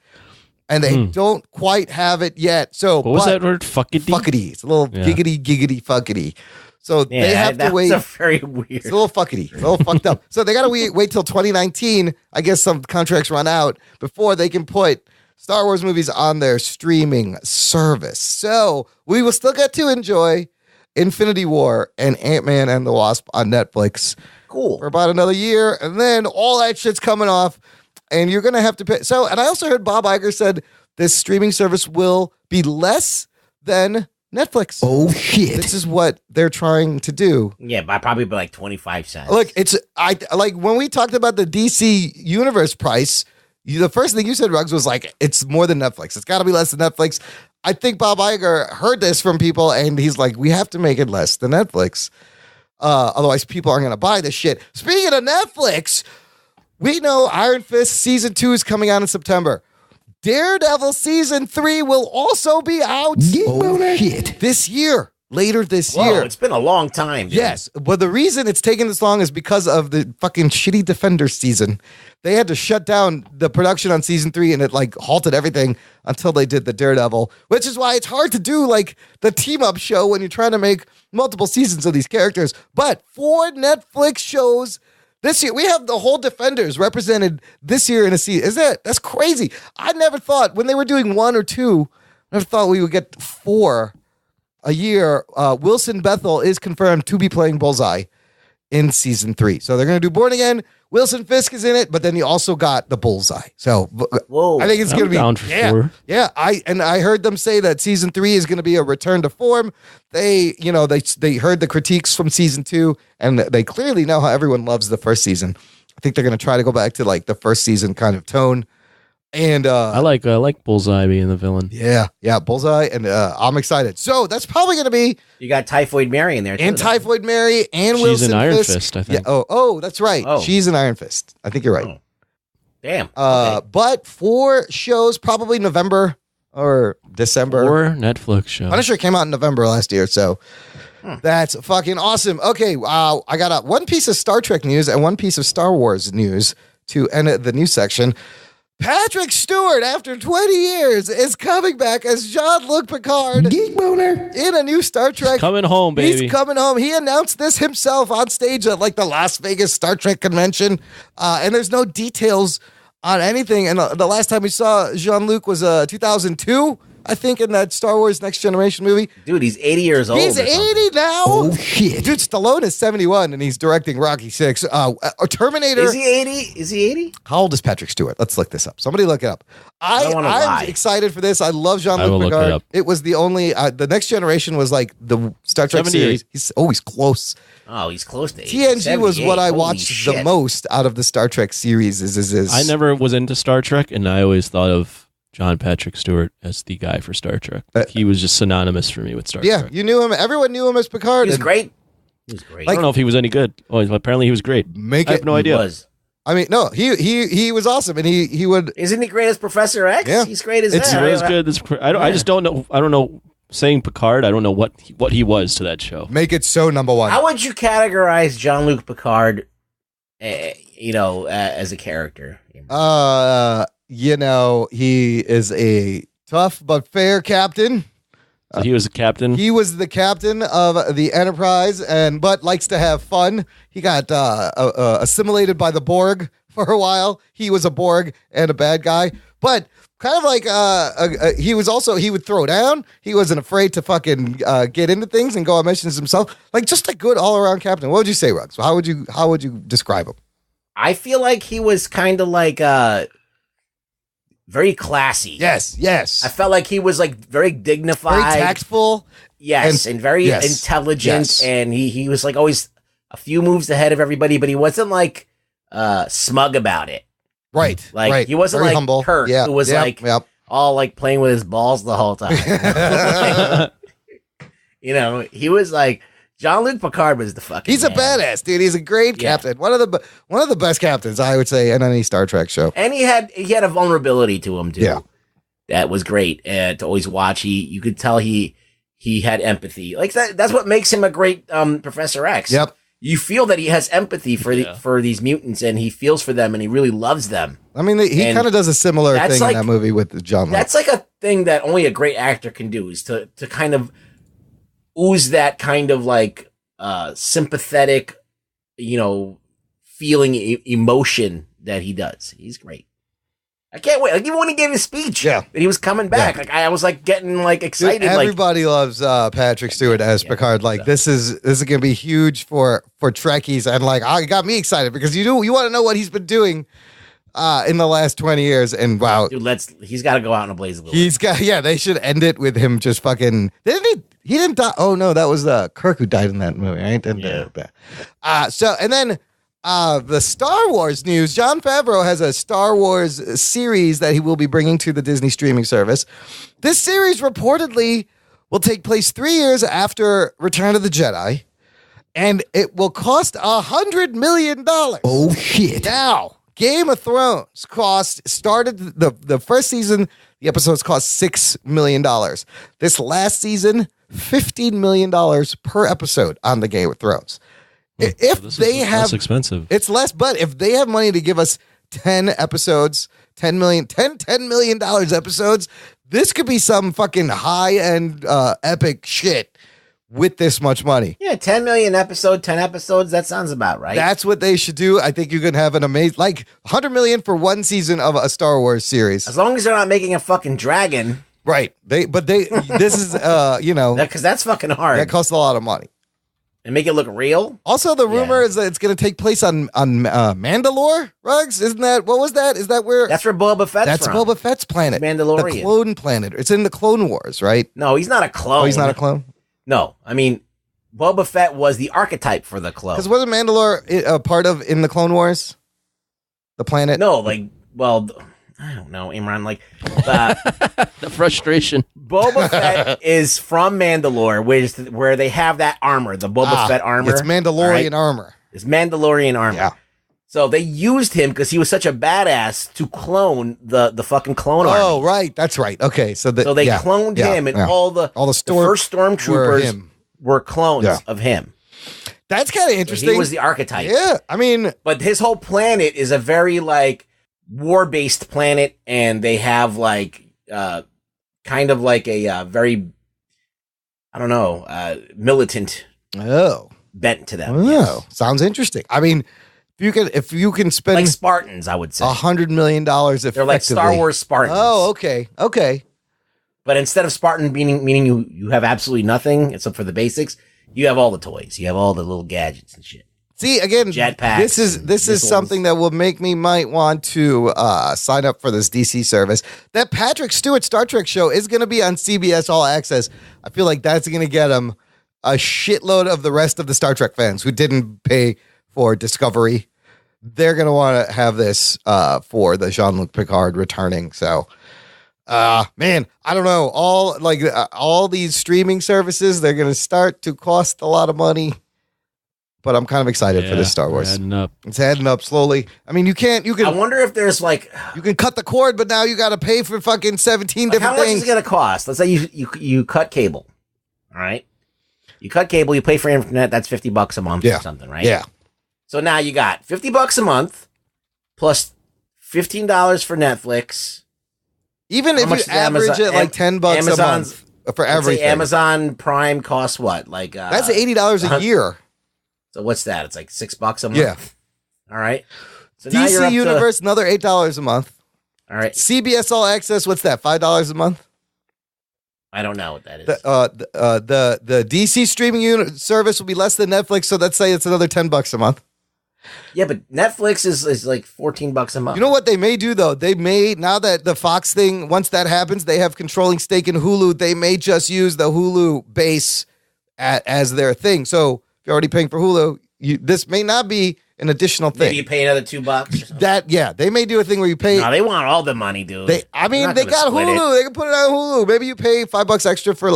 And they don't quite have it yet. So what was that word? Fuckety? Fuckety. It's a little giggity fuckety. So they have to wait. That's very weird. It's a little fuckety. It's a little fucked up. So they got to wait till 2019. I guess some contracts run out before they can put Star Wars movies on their streaming service. So we will still get to enjoy Infinity War and Ant-Man and the Wasp on Netflix. Cool. For about another year. And then all that shit's coming off. and you're going to have to pay. So, and I also heard Bob Iger said this streaming service will be less than Netflix. Oh shit! This is what they're trying to do. Yeah, by probably like 25 cents. Look, like when we talked about the DC Universe price, the first thing you said, Ruggs, was like, it's more than Netflix. It's got to be less than Netflix. I think Bob Iger heard this from people, and he's like, we have to make it less than Netflix. Otherwise, people aren't going to buy this shit. Speaking of Netflix, we know Iron Fist Season 2 is coming out in September. Daredevil Season 3 will also be out this year. Later this year. It's been a long time. Dude. Yes, but the reason it's taking this long is because of the fucking shitty Defenders season. They had to shut down the production on Season 3, and it like halted everything until they did the Daredevil, which is why it's hard to do like the team-up show when you're trying to make multiple seasons of these characters. But 4 Netflix shows this year, we have the whole Defenders represented this year in a season. That's crazy. I never thought when they were doing 1 or 2, I never thought we would get 4 a year. Wilson Bethel is confirmed to be playing Bullseye in Season 3. So they're going to do Born Again. Wilson Fisk is in it, but then you also got the Bullseye. So I think it's going to be down for sure. Yeah. I heard them say that Season 3 is going to be a return to form. They heard the critiques from Season 2, and they clearly know how everyone loves the first season. I think they're going to try to go back to like the first season kind of tone. And I like Bullseye being the villain. Yeah, Bullseye, and I'm excited. So that's probably going to be. You got Typhoid Mary in there too. And Typhoid Mary and she's Wilson in Iron Fisk. Fist, I think. Yeah. Oh, that's right. Oh. She's in Iron Fist. I think you're right. Oh. Damn. Okay. But 4 shows, probably November or December. Or Netflix show. I'm not sure it came out in November last year, so that's fucking awesome. Okay, I got one piece of Star Trek news and one piece of Star Wars news to end the news section. Patrick Stewart, after 20 years, is coming back as Jean-Luc Picard Geek boner. in a new Star Trek. He's coming home, baby. He's coming home. He announced this himself on stage at like the Las Vegas Star Trek convention, and there's no details on anything. And the last time we saw Jean-Luc was 2002, I think, in that Star Wars Next Generation movie. Dude, he's 80 years old. He's 80 now. Oh shit! Dude, Stallone is 71 and he's directing Rocky 6. Terminator. Is he 80? Is he 80? How old is Patrick Stewart? Let's look this up. Somebody look it up. I'm excited for this. I love Jean-Luc Picard. It was the only the Next Generation was like the Star Trek series. He's close. Oh, he's close to 80. TNG was what I watched the most out of the Star Trek series. I never was into Star Trek, and I always thought of John Patrick Stewart as the guy for Star Trek. He was just synonymous for me with Star Trek. Yeah, you knew him. Everyone knew him as Picard. He was great. He was great. I don't know if he was any good. Oh, apparently he was great. I have no idea. I mean, no, he was awesome, and he would. Isn't he great as Professor X? Yeah, he's great as that. He was good. I just don't know. I don't know. Saying Picard, I don't know what he was to that show. Make it so number one. How would you categorize Jean-Luc Picard? As a character. He is a tough but fair captain. So he was a captain. He was the captain of the Enterprise, but likes to have fun. He got assimilated by the Borg for a while. He was a Borg and a bad guy, but kind of like he would throw down. He wasn't afraid to fucking get into things and go on missions himself. Like just a good all around captain. What would you say, Ruggs? How would you describe him? I feel like he was kind of like very classy. Yes. I felt like he was like very dignified, very tactful. Yes, and very intelligent. Yes. And he was like always a few moves ahead of everybody, but he wasn't like smug about it. Right. Like he wasn't very like humble. Kirk, who was all like playing with his balls the whole time. He was like Jean-Luc Picard was the fucking. He's a badass dude. He's a great captain. One of the best captains, I would say, in any Star Trek show. And he had a vulnerability to him too. Yeah, that was great to always watch. You could tell he had empathy. Like that's what makes him a great Professor X. Yep. You feel that he has empathy for these mutants, and he feels for them, and he really loves them. I mean, he kind of does a similar thing in that movie with John. That's like a thing that only a great actor can do, is to kind of ooze that kind of like sympathetic, feeling emotion that he does. He's great. I can't wait. Like even when he gave his speech, that he was coming back. Like I was like getting like excited. Dude, everybody loves Patrick Stewart as Picard. Like this is gonna be huge for Trekkies, and like it got me excited because you want to know what he's been doing in the last 20 years. And wow. Dude, he's got to go out in a blaze of glory. They should end it with him just fucking. He didn't die. Oh, no, that was Kirk who died in that movie, right? And, the Star Wars news. Jon Favreau has a Star Wars series that he will be bringing to the Disney streaming service. This series reportedly will take place 3 years after Return of the Jedi, and it will cost $100 million. Oh, shit. Now, Game of Thrones started the first season, the episodes cost $6 million. This last season, $15 million per episode on the Game of Thrones. If they have less expensive, it's less. But if they have money to give us 10 episodes, $10 million episodes, this could be some fucking high end epic shit with this much money. Yeah, 10 million episode, 10 episodes. That sounds about right. That's what they should do. I think you could have an amazing, like 100 million for one season of a Star Wars series. As long as they're not making a fucking dragon, right? This is because that's fucking hard. That costs a lot of money. And make it look real. Also, the rumor is that it's going to take place on Mandalore. Rugs, isn't that what was that? Is that where? That's where Boba Fett's That's from. Boba Fett's planet, Mandalorian, the clone planet. It's in the Clone Wars, right? No, he's not a clone. Oh, he's not a clone. No, I mean, Boba Fett was the archetype for the clone. Because wasn't Mandalore a part of in the Clone Wars? The planet? No, I don't know, Imran. The frustration. Boba Fett is from Mandalore, where they have that armor, the Boba Fett armor. It's Mandalorian armor. It's Mandalorian armor. Yeah. So they used him because he was such a badass to clone the fucking clone army. Oh, right. That's right. Okay. So they cloned him, and all the first stormtroopers were clones of him. That's kind of interesting. So he was the archetype. Yeah. I mean, but his whole planet is a very war-based planet, and they have kind of like a very, I don't know, militant bent to them. Oh, yes. Sounds interesting. I mean, if you can spend like Spartans, I would say $100 million effectively. They're like Star Wars Spartans. Oh, okay. But instead of Spartan meaning you have absolutely nothing except for the basics, you have all the toys. You have all the little gadgets and shit. See, again, jetpacks. This is something that will make me might want to sign up for this DC service. That Patrick Stewart Star Trek show is going to be on CBS All Access. I feel like that's going to get him a shitload of the rest of the Star Trek fans who didn't pay for Discovery. They're going to want to have this for the Jean-Luc Picard returning. So, man, I don't know. All these streaming services, they're going to start to cost a lot of money. But I'm kind of excited for this Star Wars. It's heading up slowly. I mean, you can. I wonder if there's you can cut the cord, but now you got to pay for fucking 17 different things. How much is it going to cost? Let's say you cut cable. All right. You cut cable, you pay for internet, that's $50 a month or something, right? Yeah. So now you got $50 a month plus $15 for Netflix. Even if you average it like $10 a month for everything. Amazon Prime costs what? That's $80 a year. So what's that? It's like $6 a month. Yeah. All right. So now DC Universe, another $8 a month. All right. CBS All Access, what's that? $5 a month? I don't know what that is. The DC streaming service will be less than Netflix, so let's say it's another $10 a month. Yeah, but Netflix is like $14 a month. You know what they may do though? They may, now that the Fox thing, once that happens, they have controlling stake in Hulu. They may just use the Hulu base as their thing. So if you're already paying for Hulu, this may not be an additional thing. Maybe you pay another $2. They may do a thing where you pay. No, they want all the money, dude. They got Hulu. They can put it on Hulu. Maybe you pay $5 extra for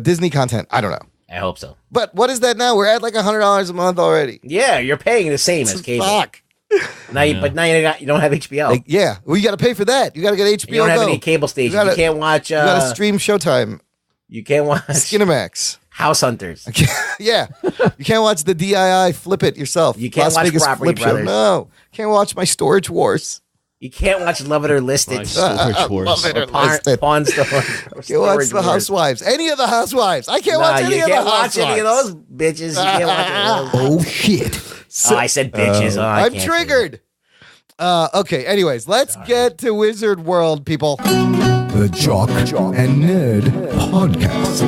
Disney content. I don't know. I hope so. But what is that now? We're at like $100 a month already. Yeah, you're paying the same as cable. Fuck. But now you don't have HBO. Well, you got to pay for that. You got to get HBO. You don't have any cable stations. You can't watch. You got to stream Showtime. You can't watch Skinamax. House Hunters. Yeah. You can't watch the DII Flip It yourself. You can't watch Property Brothers. No. Can't watch My Storage Wars. You can't watch Love It or List It. Love It or List It. Pawn Store. Can't watch The Housewives. Any of the Housewives. I can't watch any of the Housewives. You can't watch any of those bitches. You can't watch any of those. Oh, shit. I said bitches. I'm triggered. Okay, anyways, let's get to Wizard World, people. The Jock and Nerd Podcast.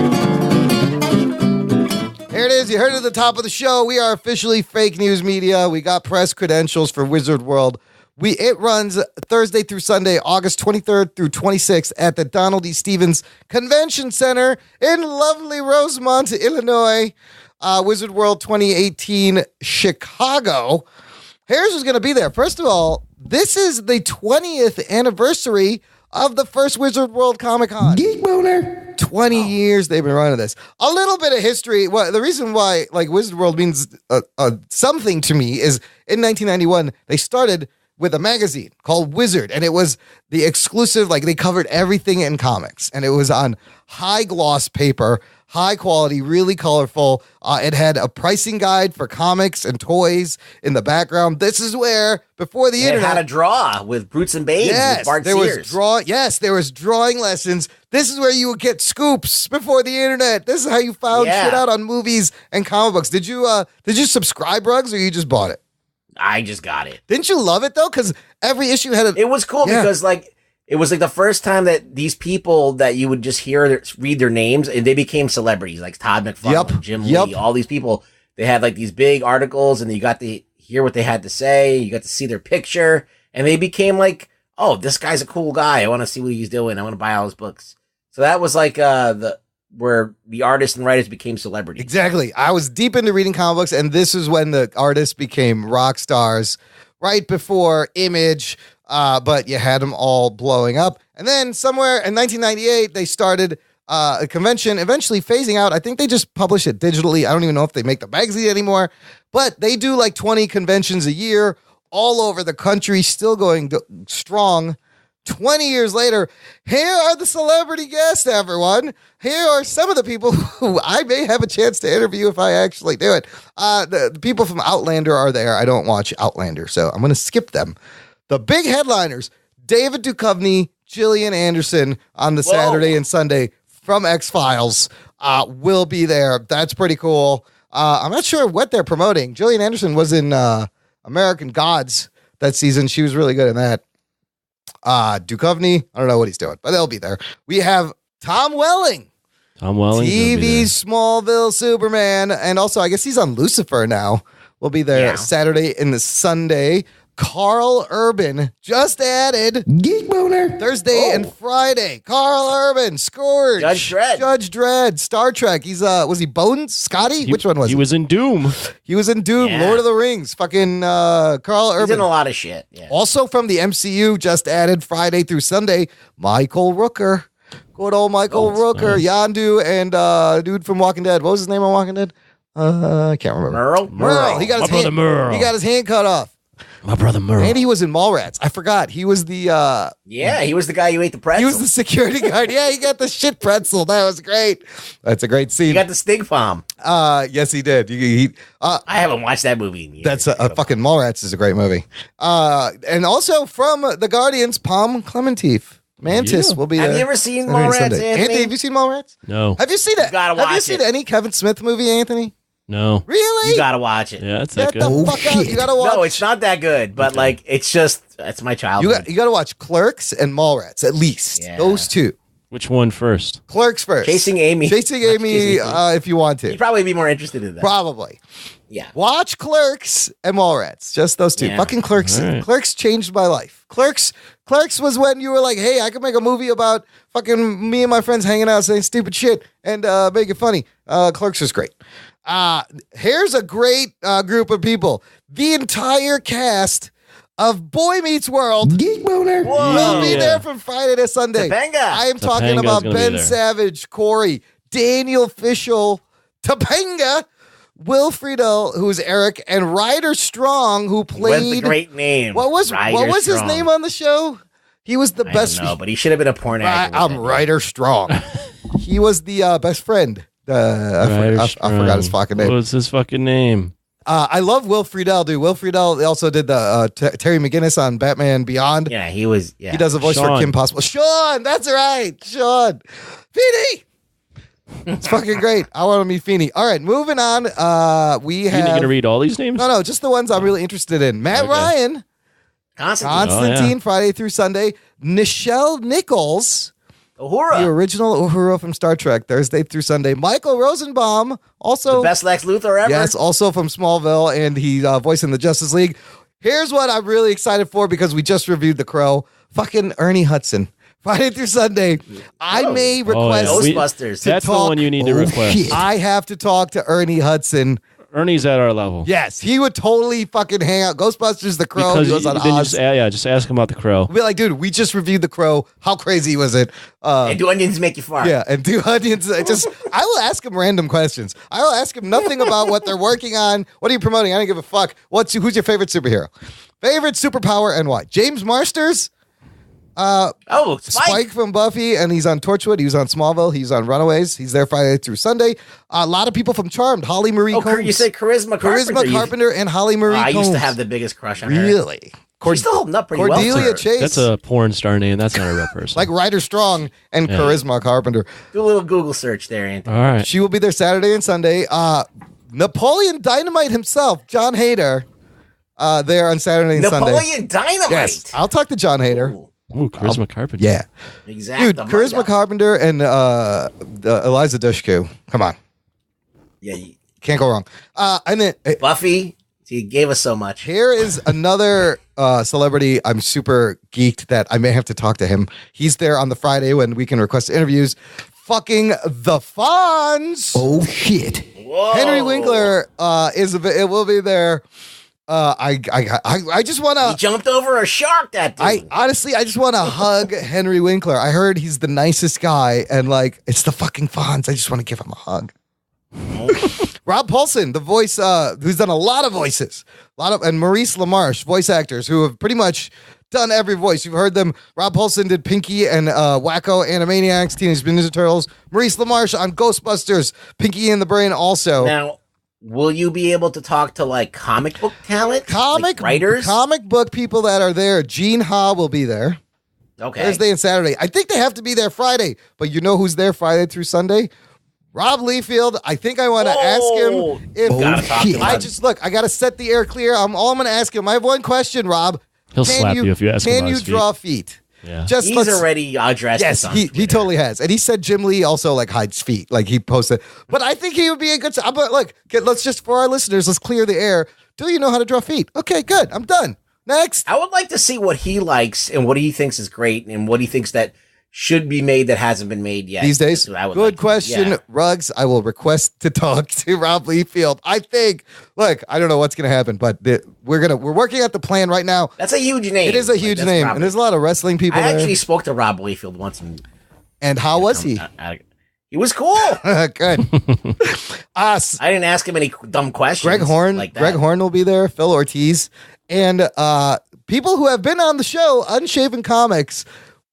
Here it is. You heard it at the top of the show. We are officially fake news media. We got press credentials for Wizard World It runs Thursday through Sunday, August 23rd through 26th at the Donald E. Stevens Convention Center in lovely Rosemont, Illinois. Wizard World 2018 Chicago. Harris is going to be there. First of all, this is the 20th anniversary of the first Wizard World Comic Con. Geek boner. 20 years they've been running this. A little bit of history. Well, the reason why like Wizard World means something to me is in 1991 they started with a magazine called Wizard, and it was the exclusive, like they covered everything in comics, and it was on high gloss paper, high quality, really colorful. It had a pricing guide for comics and toys in the background. This is where, before the internet, had a draw with Brutes and Babes with Bart Sears. There was drawing lessons. This is where you would get scoops before the internet. This is how you found shit out on movies and comic books. Did you subscribe, Ruggs, or you just bought it? I just got it. Didn't you love it though? Because every issue had It was cool because like it was like the first time that these people that you would just read their names and they became celebrities, like Todd McFarlane, Jim Lee, all these people. They had like these big articles, and you got to hear what they had to say. You got to see their picture, and they became like, oh, this guy's a cool guy. I want to see what he's doing. I want to buy all his books. So that was like where the artists and writers became celebrities. Exactly. I was deep into reading comic books, and this is when the artists became rock stars, right before Image, but you had them all blowing up. And then somewhere in 1998, they started a convention, eventually phasing out. I think they just publish it digitally. I don't even know if they make the magazine anymore, but they do like 20 conventions a year all over the country, still going strong. 20 years later, here are the celebrity guests, everyone. Here are some of the people who I may have a chance to interview if I actually do it. The people from Outlander are there. I don't watch Outlander, so I'm going to skip them. The big headliners, David Duchovny, Gillian Anderson on the Saturday and Sunday from X-Files will be there. That's pretty cool. I'm not sure what they're promoting. Gillian Anderson was in American Gods that season. She was really good in that. Duchovny, I don't know what he's doing, but they'll be there. We have Tom Welling. TV Smallville Superman, and also I guess he's on Lucifer now. We'll be there Saturday and the Sunday. Carl Urban just added Geek Boner Thursday and Friday. Carl Urban, Scourge, Judge Dredd, Star Trek. He's was he Bones? Scotty? Which one was he? He was in Doom. He was in Doom. Lord of the Rings. Fucking Carl Urban. He's in a lot of shit. Yeah. Also from the MCU, just added Friday through Sunday. Michael Rooker. Good old Michael Rooker. Nice. Yondu and dude from Walking Dead. What was his name on Walking Dead? I can't remember. Merle. He got his hand cut off. My brother Merle. And he was in Mallrats. I forgot. He was the he was the guy who ate the pretzel. He was the security guard. Yeah, he got the shit pretzel. That was great. That's a great scene. He got the stink bomb. Yes, he did. I haven't watched that movie in years. That's a fucking Mallrats is a great movie. And also from The Guardians, Palm Klementieff. Mantis will be there. Have you ever seen Mallrats, Anthony? Have you seen Mallrats? No. Have you seen it? You gotta watch it. Have you seen any Kevin Smith movie, Anthony? No. Really? You gotta watch it. Yeah, it's that good. Get the fuck out. You gotta watch. No, it's not that good, but like it's my childhood. You gotta watch Clerks and Mallrats at least. Yeah. Those two. Which one first? Clerks first. Chasing Amy. If you want to. You'd probably be more interested in that. Probably. Yeah. Watch Clerks and Mallrats. Just those two. Yeah. Fucking Clerks. Right. Clerks changed my life. Clerks was when you were like, hey, I could make a movie about fucking me and my friends hanging out saying stupid shit and make it funny. Clerks was great. Here's a great group of people. The entire cast of Boy Meets World Geek Boner will be there from Friday to Sunday. Topanga. I am talking about Ben Savage, Corey, Daniel Fishel, Topanga, Will Friedle, who's Eric, and Ryder Strong, who played the great name. What was his name on the show? He was the best. No, but he should have been a porn actor. I'm Ryder Strong. He was the best friend. I forgot his fucking name. What was his fucking name? I love Will Friedle, dude. Will Friedle also did the Terry McGinnis on Batman Beyond. Yeah, he was. Yeah. He does a voice for Kim Possible. Sean, that's right. Sean. Feeney. It's fucking great. I want to meet Feeney. All right, moving on. You're going to read all these names? No, just the ones I'm really interested in. Matt Ryan. Constantine, Friday through Sunday. Nichelle Nichols. Uhura. The original Uhura from Star Trek, Thursday through Sunday. Michael Rosenbaum, also the best Lex Luthor ever. Yes, also from Smallville, and he voicing the Justice League. Here's what I'm really excited for because we just reviewed The Crow. Fucking Ernie Hudson. Friday through Sunday. I may request Ghostbusters. That's the one you need to request. Shit. I have to talk to Ernie Hudson. Ernie's at our level. Yes, he would totally fucking hang out. Ghostbusters, The Crow. Because he was on Oz. just ask him about The Crow. We'll be like, dude, we just reviewed The Crow. How crazy was it? And do onions make you fart? Yeah, and do onions. I will ask him random questions. I will ask him nothing about what they're working on. What are you promoting? I don't give a fuck. Who's your favorite superhero? Favorite superpower and why? James Marsters? Spike from Buffy, and he's on Torchwood. He was on Smallville. He's on Runaways. He's there Friday through Sunday. A lot of people from Charmed. Holly Marie Combs. You said Charisma Carpenter. Charisma Carpenter and Holly Marie Combs. I used to have the biggest crush on her. Really? She's still holding up pretty Cordelia well. Chase. That's a porn star name. That's not a real person. Like Ryder Strong and Charisma Carpenter. Do a little Google search there, Anthony. All right. She will be there Saturday and Sunday. Napoleon Dynamite himself, John Heder, there on Saturday and Sunday. Napoleon Dynamite? Yes. I'll talk to John Heder. Ooh, Charisma Carpenter. Yeah. Exactly. Dude, Charisma Carpenter and Eliza Dushku. Come on. Yeah. Can't go wrong. And then Buffy. She gave us so much. Here is another celebrity I'm super geeked that I may have to talk to him. He's there on the Friday when we can request interviews. Fucking the Fonz. Oh, shit. Whoa. Henry Winkler it will be there. I just want to. He jumped over a shark that day. I just want to hug Henry Winkler. I heard he's the nicest guy, and like it's the fucking Fonz. I just want to give him a hug. Rob Paulson, the voice, who's done a lot of voices, and Maurice LaMarche, voice actors who have pretty much done every voice. You've heard them. Rob Paulson did Pinky and Wacko Animaniacs, Teenage Mutant Ninja Turtles. Maurice LaMarche on Ghostbusters, Pinky and the Brain also. Now, will you be able to talk to like comic book talent? Like writers? Comic book people that are there. Gene Ha will be there. Okay. Thursday and Saturday. I think they have to be there Friday, but you know who's there Friday through Sunday? Rob Liefeld. I think I want to ask him if I got to set the air clear. All I'm going to ask him. I have one question, Rob. He'll slap you if you ask him. Can you draw feet? Yeah. He's already addressed this on Twitter. He totally has. And he said Jim Lee also like hides feet. Like he posted. But I think he would be a good. But look, let's just, for our listeners, let's clear the air. Do you know how to draw feet? Okay, good. I'm done. Next. I would like to see what he likes and what he thinks is great and what he thinks that should be made that hasn't been made yet. These days? Good question. Yeah. Ruggs, I will request to talk to Rob Liefeld. I think, look, I don't know what's going to happen, but we're working out the plan right now. That's a huge name. It is a huge name. And there's a lot of wrestling people I actually spoke to Rob Liefeld once. And how was he? He was cool. Good. I didn't ask him any dumb questions. Greg Horn. Like that. Greg Horn will be there. Phil Ortiz. And people who have been on the show, Unshaven Comics,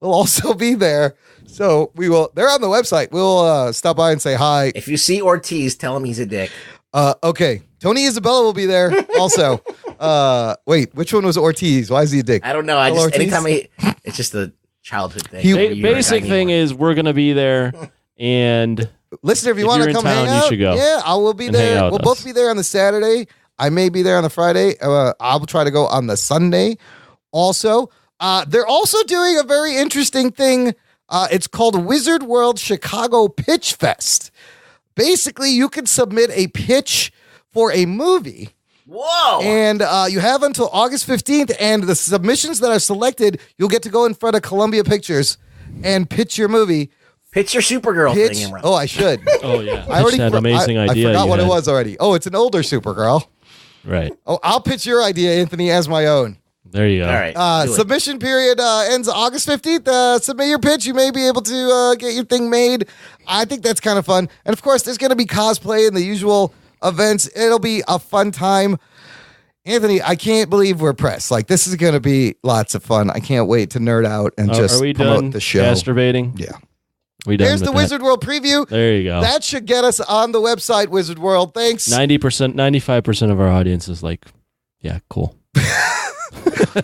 will also be there. So they're on the website. We'll stop by and say hi. If you see Ortiz, tell him he's a dick. Okay. Tony Isabella will be there also. Wait, which one was Ortiz? Why is he a dick? I don't know. It's just a childhood thing. Basic thing is we're going to be there. And listen, if you want to come hang out, you should go. Yeah, I will be there. We'll both be there on the Saturday. I may be there on the Friday. I'll try to go on the Sunday also. They're also doing a very interesting thing. It's called Wizard World Chicago Pitch Fest. Basically, you can submit a pitch for a movie. Whoa! And you have until August 15th, and the submissions that are selected, you'll get to go in front of Columbia Pictures and pitch your movie. Pitch your Supergirl thing. Oh, I should. Oh, yeah. I already that amazing idea. I forgot what it was already. Oh, it's an older Supergirl. Right. Oh, I'll pitch your idea, Anthony, as my own. There you go. All right. Submission period ends August 15th. Submit your pitch. You may be able to get your thing made. I think that's kind of fun. And, of course, there's going to be cosplay and the usual events. It'll be a fun time. Anthony, I can't believe we're pressed. Like, this is going to be lots of fun. I can't wait to nerd out and just promote the show. Masturbating? Yeah. There's the Wizard World preview. There you go. That should get us on the website, Wizard World. Thanks. 90%, 95% of our audience is like, yeah, cool.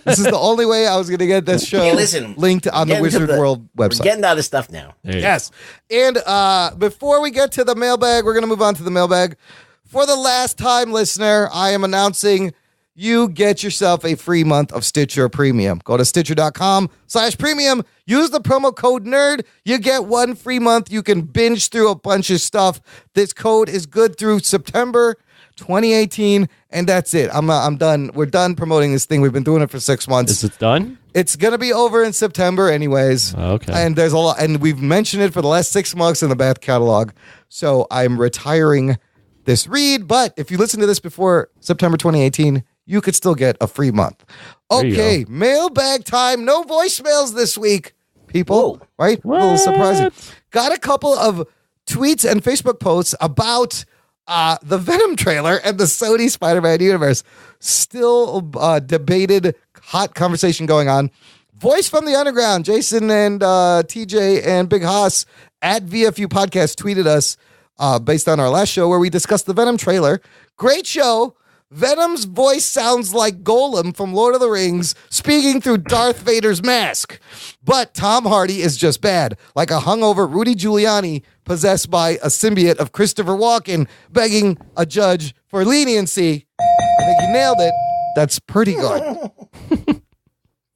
This is the only way I was going to get this show linked on the Wizard World website. We're getting out of stuff now. Yes. And before we get to the mailbag, we're going to move on to the mailbag. For the last time, listener, I am announcing you get yourself a free month of Stitcher Premium. Go to Stitcher.com/premium. Use the promo code NERD. You get 1 free month. You can binge through a bunch of stuff. This code is good through September 2018, and that's it. I'm done. We're done promoting this thing. We've been doing it for 6 months. Is it done? It's gonna be over in September, anyways. Okay. And there's a lot, and we've mentioned it for the last 6 months in the back catalog. So I'm retiring this read. But if you listen to this before September 2018, you could still get a free month. Okay, mailbag time. No voicemails this week, people. Whoa. Right? What? A little surprising. Got a couple of tweets and Facebook posts about the Venom trailer and the Sony Spider-Man universe. Still debated, hot conversation going on. Voice from the Underground, Jason and TJ and Big Haas at VFU Podcast tweeted us based on our last show where we discussed the Venom trailer. Great show. Venom's voice sounds like Golem from Lord of the Rings speaking through Darth Vader's mask. But Tom Hardy is just bad, like a hungover Rudy Giuliani possessed by a symbiote of Christopher Walken begging a judge for leniency. I think you nailed it. That's pretty good.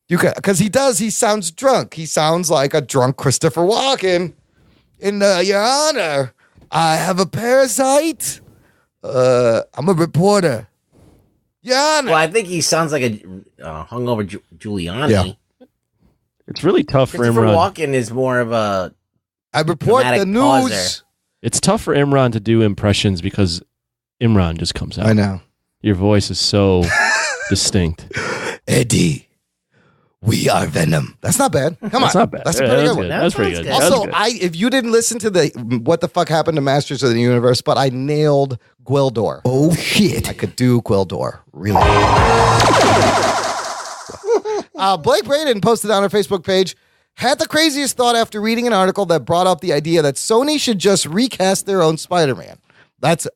You can, because he sounds drunk. He sounds like a drunk Christopher Walken. Your Honor, I have a parasite. I'm a reporter. Your Honor. Well, I think he sounds like a hungover Giuliani. Yeah. It's really tough for Christopher Imran. Walken is more of a I report the news. Pauser. It's tough for Imran to do impressions because Imran just comes out. I know. Your voice is so distinct. Eddie, we are Venom. That's not bad. Come on. That's not bad. That's a pretty good one. That's pretty good. Also, if you didn't listen to the what the fuck happened to Masters of the Universe, but I nailed Gwildor. Oh, shit. I could do Gwildor. Really. Blake Braden posted on our Facebook page, had the craziest thought after reading an article that brought up the idea that Sony should just recast their own Spider-Man. That's a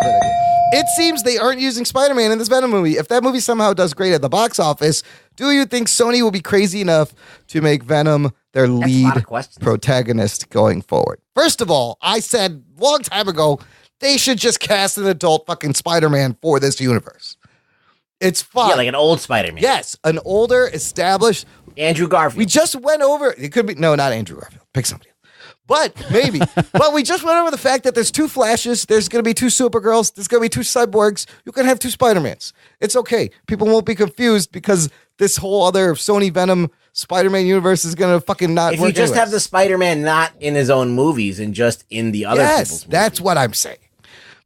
great idea. It seems they aren't using Spider-Man in this Venom movie. If that movie somehow does great at the box office, do you think Sony will be crazy enough to make Venom their lead protagonist going forward? First of all, I said a long time ago, they should just cast an adult fucking Spider-Man for this universe. It's fun. Yeah, like an old Spider-Man. Yes, an older, established... Andrew Garfield. We just went over... It could be... No, not Andrew Garfield. Pick somebody else. But maybe. But we just went over the fact that there's 2 Flashes, there's going to be 2 Supergirls, there's going to be 2 Cyborgs. You can have 2 Spider-Mans. It's okay. People won't be confused because this whole other Sony Venom Spider-Man universe is going to fucking not if work you just anyways. have the Spider-Man not in his own movies and just in the other people's movies. That's what I'm saying.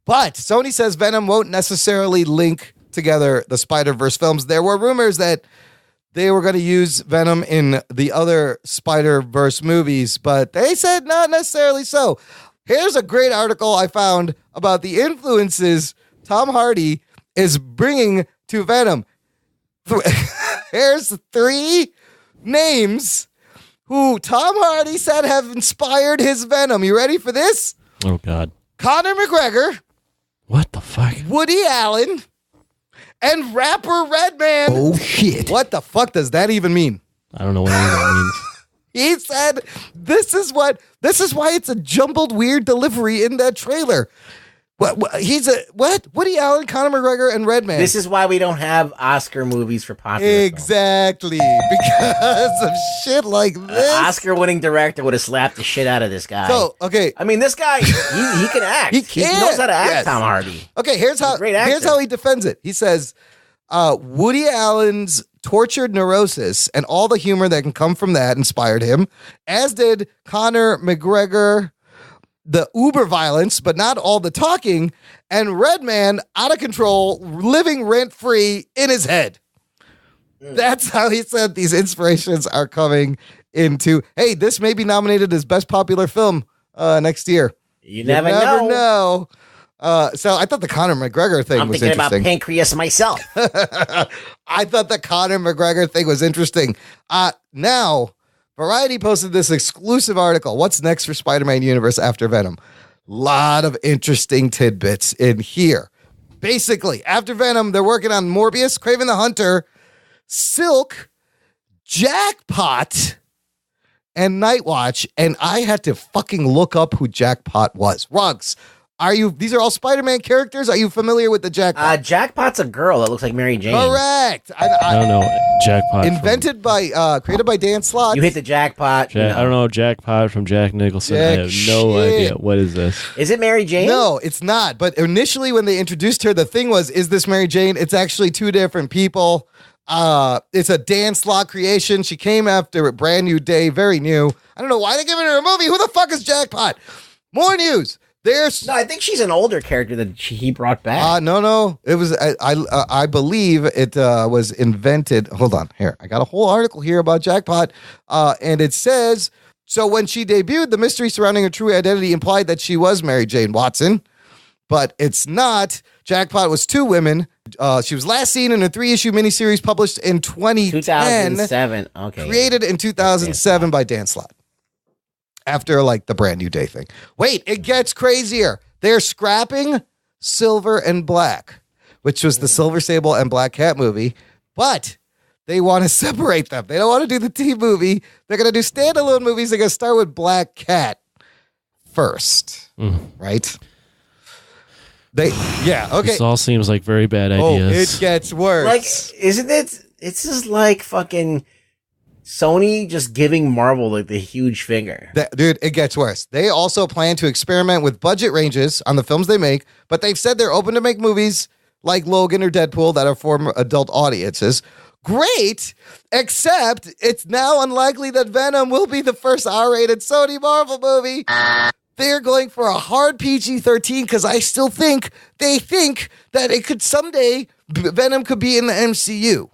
But Sony says Venom won't necessarily link together the Spider-Verse films. There were rumors that they were going to use Venom in the other Spider-Verse movies, but they said not necessarily so. Here's a great article I found about the influences Tom Hardy is bringing to Venom. Here's 3 names who Tom Hardy said have inspired his Venom. You ready for this? Oh, God. Conor McGregor. What the fuck? Woody Allen. And rapper Redman. Oh, shit. What the fuck does that even mean? I don't know what any of that means. He said, this is why it's a jumbled, weird delivery in that trailer. What? Woody Allen, Conor McGregor, and Redman. This is why we don't have Oscar movies for popular Exactly. Because of shit like this. Oscar-winning director would have slapped the shit out of this guy. So, okay. I mean, this guy, he can act. He knows how to act, Yes. Tom Hardy. Okay, here's how he defends it. He says, Woody Allen's tortured neurosis and all the humor that can come from that inspired him, as did Conor McGregor, the uber violence, but not all the talking, and Redman out of control, living rent-free in his head. That's how he said these inspirations are coming into, hey, this may be nominated as Best Popular Film next year. You never know. So I thought the Conor McGregor thing was interesting. I'm thinking about pancreas myself. I thought the Conor McGregor thing was interesting. Now, Variety posted this exclusive article. What's next for Spider-Man universe after Venom? Lot of interesting tidbits in here. Basically, after Venom, they're working on Morbius, Kraven the Hunter, Silk, Jackpot, and Nightwatch. And I had to fucking look up who Jackpot was. Ruggs, These are all Spider-Man characters. Are you familiar with the Jackpot? Jackpot's a girl that looks like Mary Jane. Correct. I don't know. Jackpot. Created by Dan Slott. You hit the Jackpot. I don't know. Jackpot from Jack Nicholson. I have no idea. What is this? Is it Mary Jane? No, it's not. But initially when they introduced her, the thing was, is this Mary Jane? It's actually two different people. It's a Dan Slott creation. She came after a Brand New Day, very new. I don't know why they're giving her a movie. Who the fuck is Jackpot? More news. No, I think she's an older character that he brought back. No. It was I believe it was invented. Hold on, here. I got a whole article here about Jackpot, and it says, so when she debuted, the mystery surrounding her true identity implied that she was Mary Jane Watson, but it's not. Jackpot was two women. She was last seen in a 3-issue miniseries published in 2007. Okay. Created in 2007 by Dan Slott. After like the Brand New Day thing. Wait, it gets crazier. They're scrapping Silver and Black, which was the Silver Sable and Black Cat movie, but they want to separate them. They don't want to do the T movie. They're going to do standalone movies. They're going to start with Black Cat first, right? Okay. This all seems like very bad ideas. It gets worse. Like, isn't it? It's just like fucking Sony just giving Marvel like the huge finger. Dude, it gets worse. They also plan to experiment with budget ranges on the films they make, but they've said they're open to make movies like Logan or Deadpool that are for adult audiences. Great, except it's now unlikely that Venom will be the first R-rated Sony Marvel movie. They're going for a hard PG-13 because I still think they think that it could someday, Venom could be in the MCU.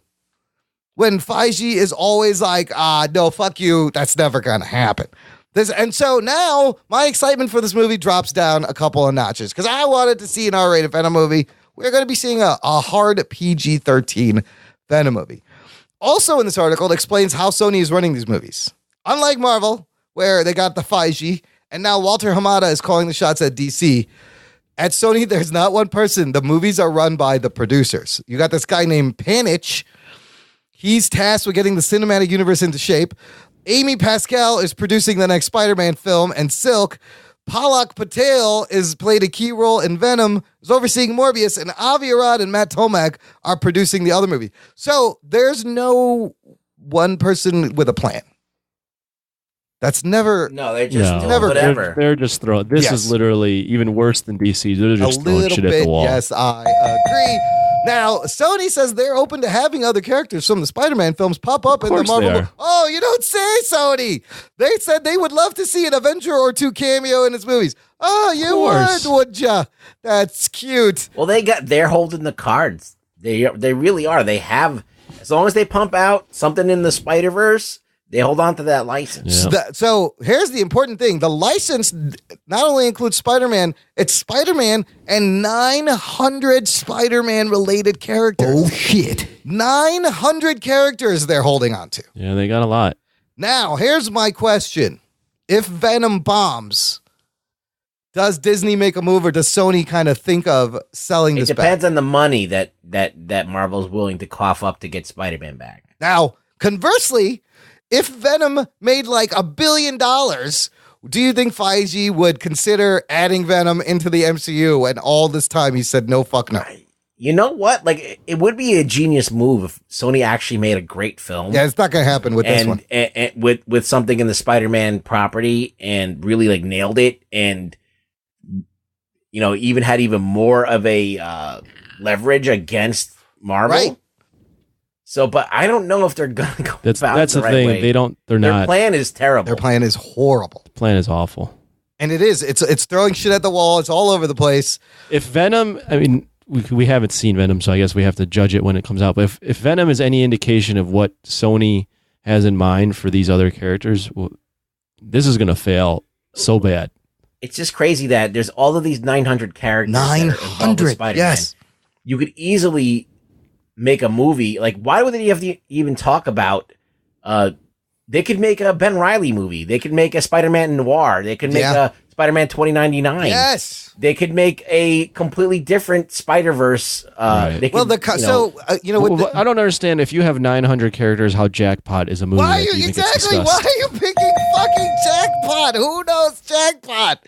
When Feige is always like, no, fuck you, that's never going to happen. And so now my excitement for this movie drops down a couple of notches because I wanted to see an R-rated Venom movie. We're going to be seeing a hard PG-13 Venom movie. Also in this article, it explains how Sony is running these movies. Unlike Marvel, where they got the Feige, and now Walter Hamada is calling the shots at DC. At Sony, there's not one person. The movies are run by the producers. You got this guy named Panich. He's tasked with getting the cinematic universe into shape. Amy Pascal is producing the next Spider-Man film, and Silk, Palak Patel is played a key role in Venom, is overseeing Morbius, and Avi Arad and Matt Tomac are producing the other movie. So there's no one person with a plan. That's never. No, they just never. Whatever. They're just throwing. This is literally even worse than DC. They're just throwing shit at the wall. Yes, I agree. Now, Sony says they're open to having other characters from the Spider-Man films pop up in the Marvel. Oh, you don't say, Sony. They said they would love to see an Avenger or two cameo in its movies. Oh, you would ya? That's cute. Well, they're holding the cards. They really are. They have, as long as they pump out something in the Spider-Verse, they hold on to that license. Yeah. So here's the important thing. The license not only includes Spider-Man, it's Spider-Man and 900 Spider-Man related characters. Oh, shit. 900 characters they're holding on to. Yeah, they got a lot. Now, here's my question. If Venom bombs, does Disney make a move or does Sony kind of think of selling this back? It depends on the money that Marvel's willing to cough up to get Spider-Man back. Now, conversely, if Venom made like $1 billion, do you think Feige would consider adding Venom into the MCU? And all this time he said, no, fuck no. You know what? Like, it would be a genius move if Sony actually made a great film. Yeah, it's not going to happen with this one. And with something in the Spider-Man property and really like nailed it and, you know, even had even more of a leverage against Marvel. Right. So, but I don't know if they're gonna go. That's the right thing. way. They're Their not. Their plan is terrible. Their plan is horrible. The plan is awful. And it is. It's throwing shit at the wall. It's all over the place. If Venom, I mean, we haven't seen Venom, so I guess we have to judge it when it comes out. But if Venom is any indication of what Sony has in mind for these other characters, well, this is gonna fail so bad. It's just crazy that there's all of these 900 characters. 900. Spider-Man. Yes. You could easily make a movie. Like, why would they have to even talk about? They could make a Ben Reilly movie. They could make a Spider-Man Noir. They could make a Spider-Man 2099. Yes. They could make a completely different Spider-Verse. Right. They could, I don't understand if you have 900 characters, how Jackpot is a movie. Why are you picking fucking Jackpot? Who knows Jackpot?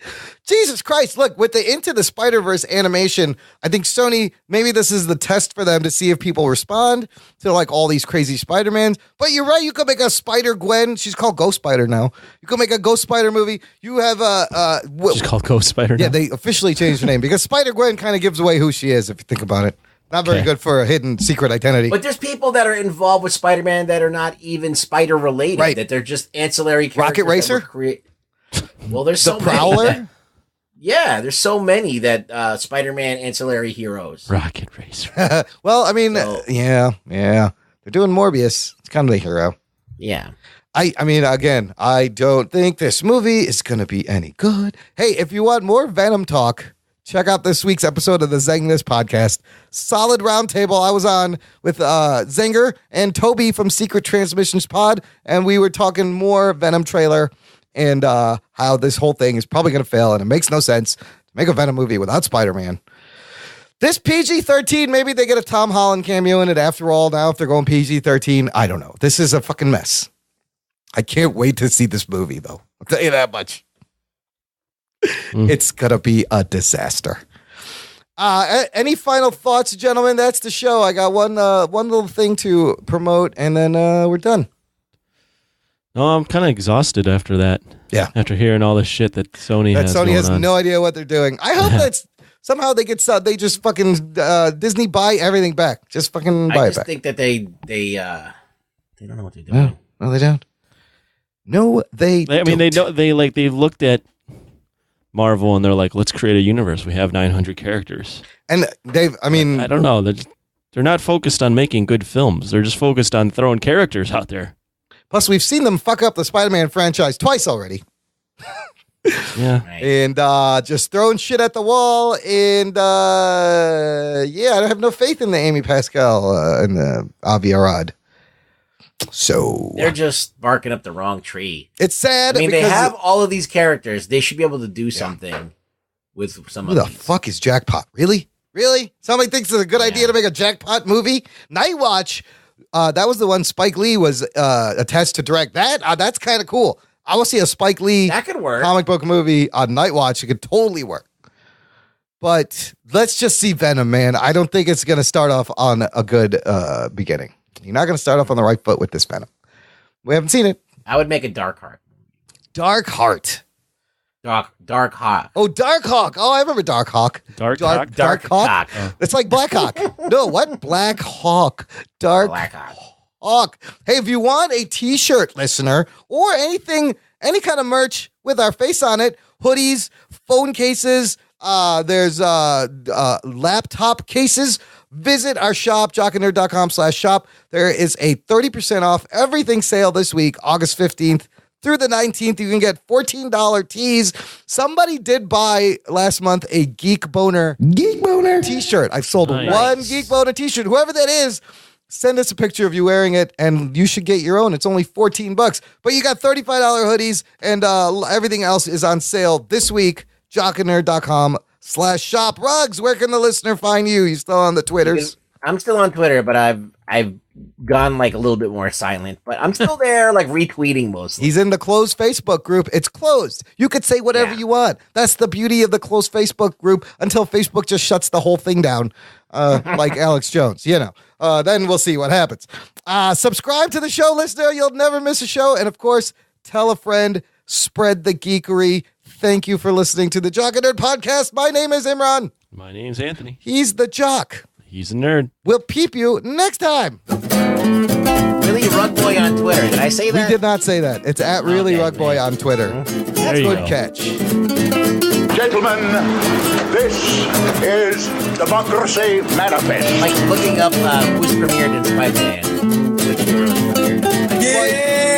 Jesus Christ, look, with the Into the Spider-Verse animation, I think Sony, maybe this is the test for them to see if people respond to like all these crazy Spider-Mans. But you're right, you could make a Spider-Gwen. She's called Ghost Spider now. You could make a Ghost Spider movie. You have she's called Ghost Spider now? Yeah, they officially changed her name because Spider-Gwen kind of gives away who she is if you think about it. Not very good for a hidden secret identity. But there's people that are involved with Spider-Man that are not even Spider-related. Right. That they're just ancillary characters. Rocket Racer? Well, there's so the Prowler? many. Yeah, there's so many that Spider-Man ancillary heroes. Rocket Racer. Well, I mean, yeah. They're doing Morbius. It's kind of a hero. Yeah. I mean, again, I don't think this movie is going to be any good. Hey, if you want more Venom talk, check out this week's episode of the Zengness podcast. Solid roundtable I was on with Zenger and Toby from Secret Transmissions Pod, and we were talking more Venom trailer and how this whole thing is probably going to fail, and it makes no sense to make a Venom movie without Spider-Man. This PG-13, maybe they get a Tom Holland cameo in it after all now if they're going PG-13. I don't know. This is a fucking mess. I can't wait to see this movie, though. I'll tell you that much. It's going to be a disaster. Any final thoughts, gentlemen? That's the show. I got one little thing to promote, and then we're done. No, I'm kind of exhausted after that. Yeah. After hearing all the shit that Sony has Sony going has on. no idea what they're doing. I hope that's somehow they just fucking Disney buy everything back. Just fucking buy it back. I just think that they don't know what they're doing. No, they don't. No, they I mean, they've looked at Marvel and they're like, let's create a universe. We have 900 characters. And I don't know. They're not focused on making good films. They're just focused on throwing characters out there. Plus, we've seen them fuck up the Spider-Man franchise twice already. Yeah. And just throwing shit at the wall. And I have no faith in the Amy Pascal and the Avi Arad. So they're just barking up the wrong tree. It's sad. I mean, they have all of these characters. They should be able to do something with some of these. Who the fuck is Jackpot? Really? Somebody thinks it's a good idea to make a Jackpot movie? Night Watch. That was the one Spike Lee was attached to direct. That's kind of cool. I will see a Spike Lee that could work. Comic book movie on Night Watch. It could totally work. But let's just see Venom, man. I don't think it's going to start off on a good beginning. You're not going to start off on the right foot with this Venom. We haven't seen it. I would make a Dark Heart. Dark Heart. Dark Hawk. Oh, Dark Hawk. Oh, I remember Dark Hawk. Dark Hawk. Oh. It's like Black Hawk. No, what? Black Hawk. Black Hawk. Hey, if you want a t-shirt, listener, or anything, any kind of merch with our face on it, hoodies, phone cases, there's laptop cases, visit our shop, jockandnerd.com/shop. There is a 30% off everything sale this week, August 15th. Through the 19th, you can get $14 tees. Somebody did buy last month a Geek Boner t-shirt. I've sold one Geek Boner t-shirt. Whoever that is, send us a picture of you wearing it, and you should get your own. It's only $14, but you got $35 hoodies, and everything else is on sale this week. jockandnerd.com/shop. Rugs, where can the listener find you? You still on the Twitters? I'm still on Twitter, but I've gone like a little bit more silent, but I'm still there, like retweeting mostly. He's in the closed Facebook group. It's closed. You could say whatever you want. That's the beauty of the closed Facebook group until Facebook just shuts the whole thing down, like Alex Jones, Then we'll see what happens. Subscribe to the show, listener. You'll never miss a show. And of course, tell a friend, spread the geekery. Thank you for listening to the Jock and Nerd podcast. My name is Imran. My name's Anthony. He's the Jock. He's a nerd. We'll peep you next time. Really Rug Boy on Twitter. Did I say that? We did not say that. It's at Really Rug Boy on Twitter. That's a good catch. Gentlemen, this is Democracy Manifest. Like looking up who's premiered in Spider-Man. Which hero premiered. Yeah!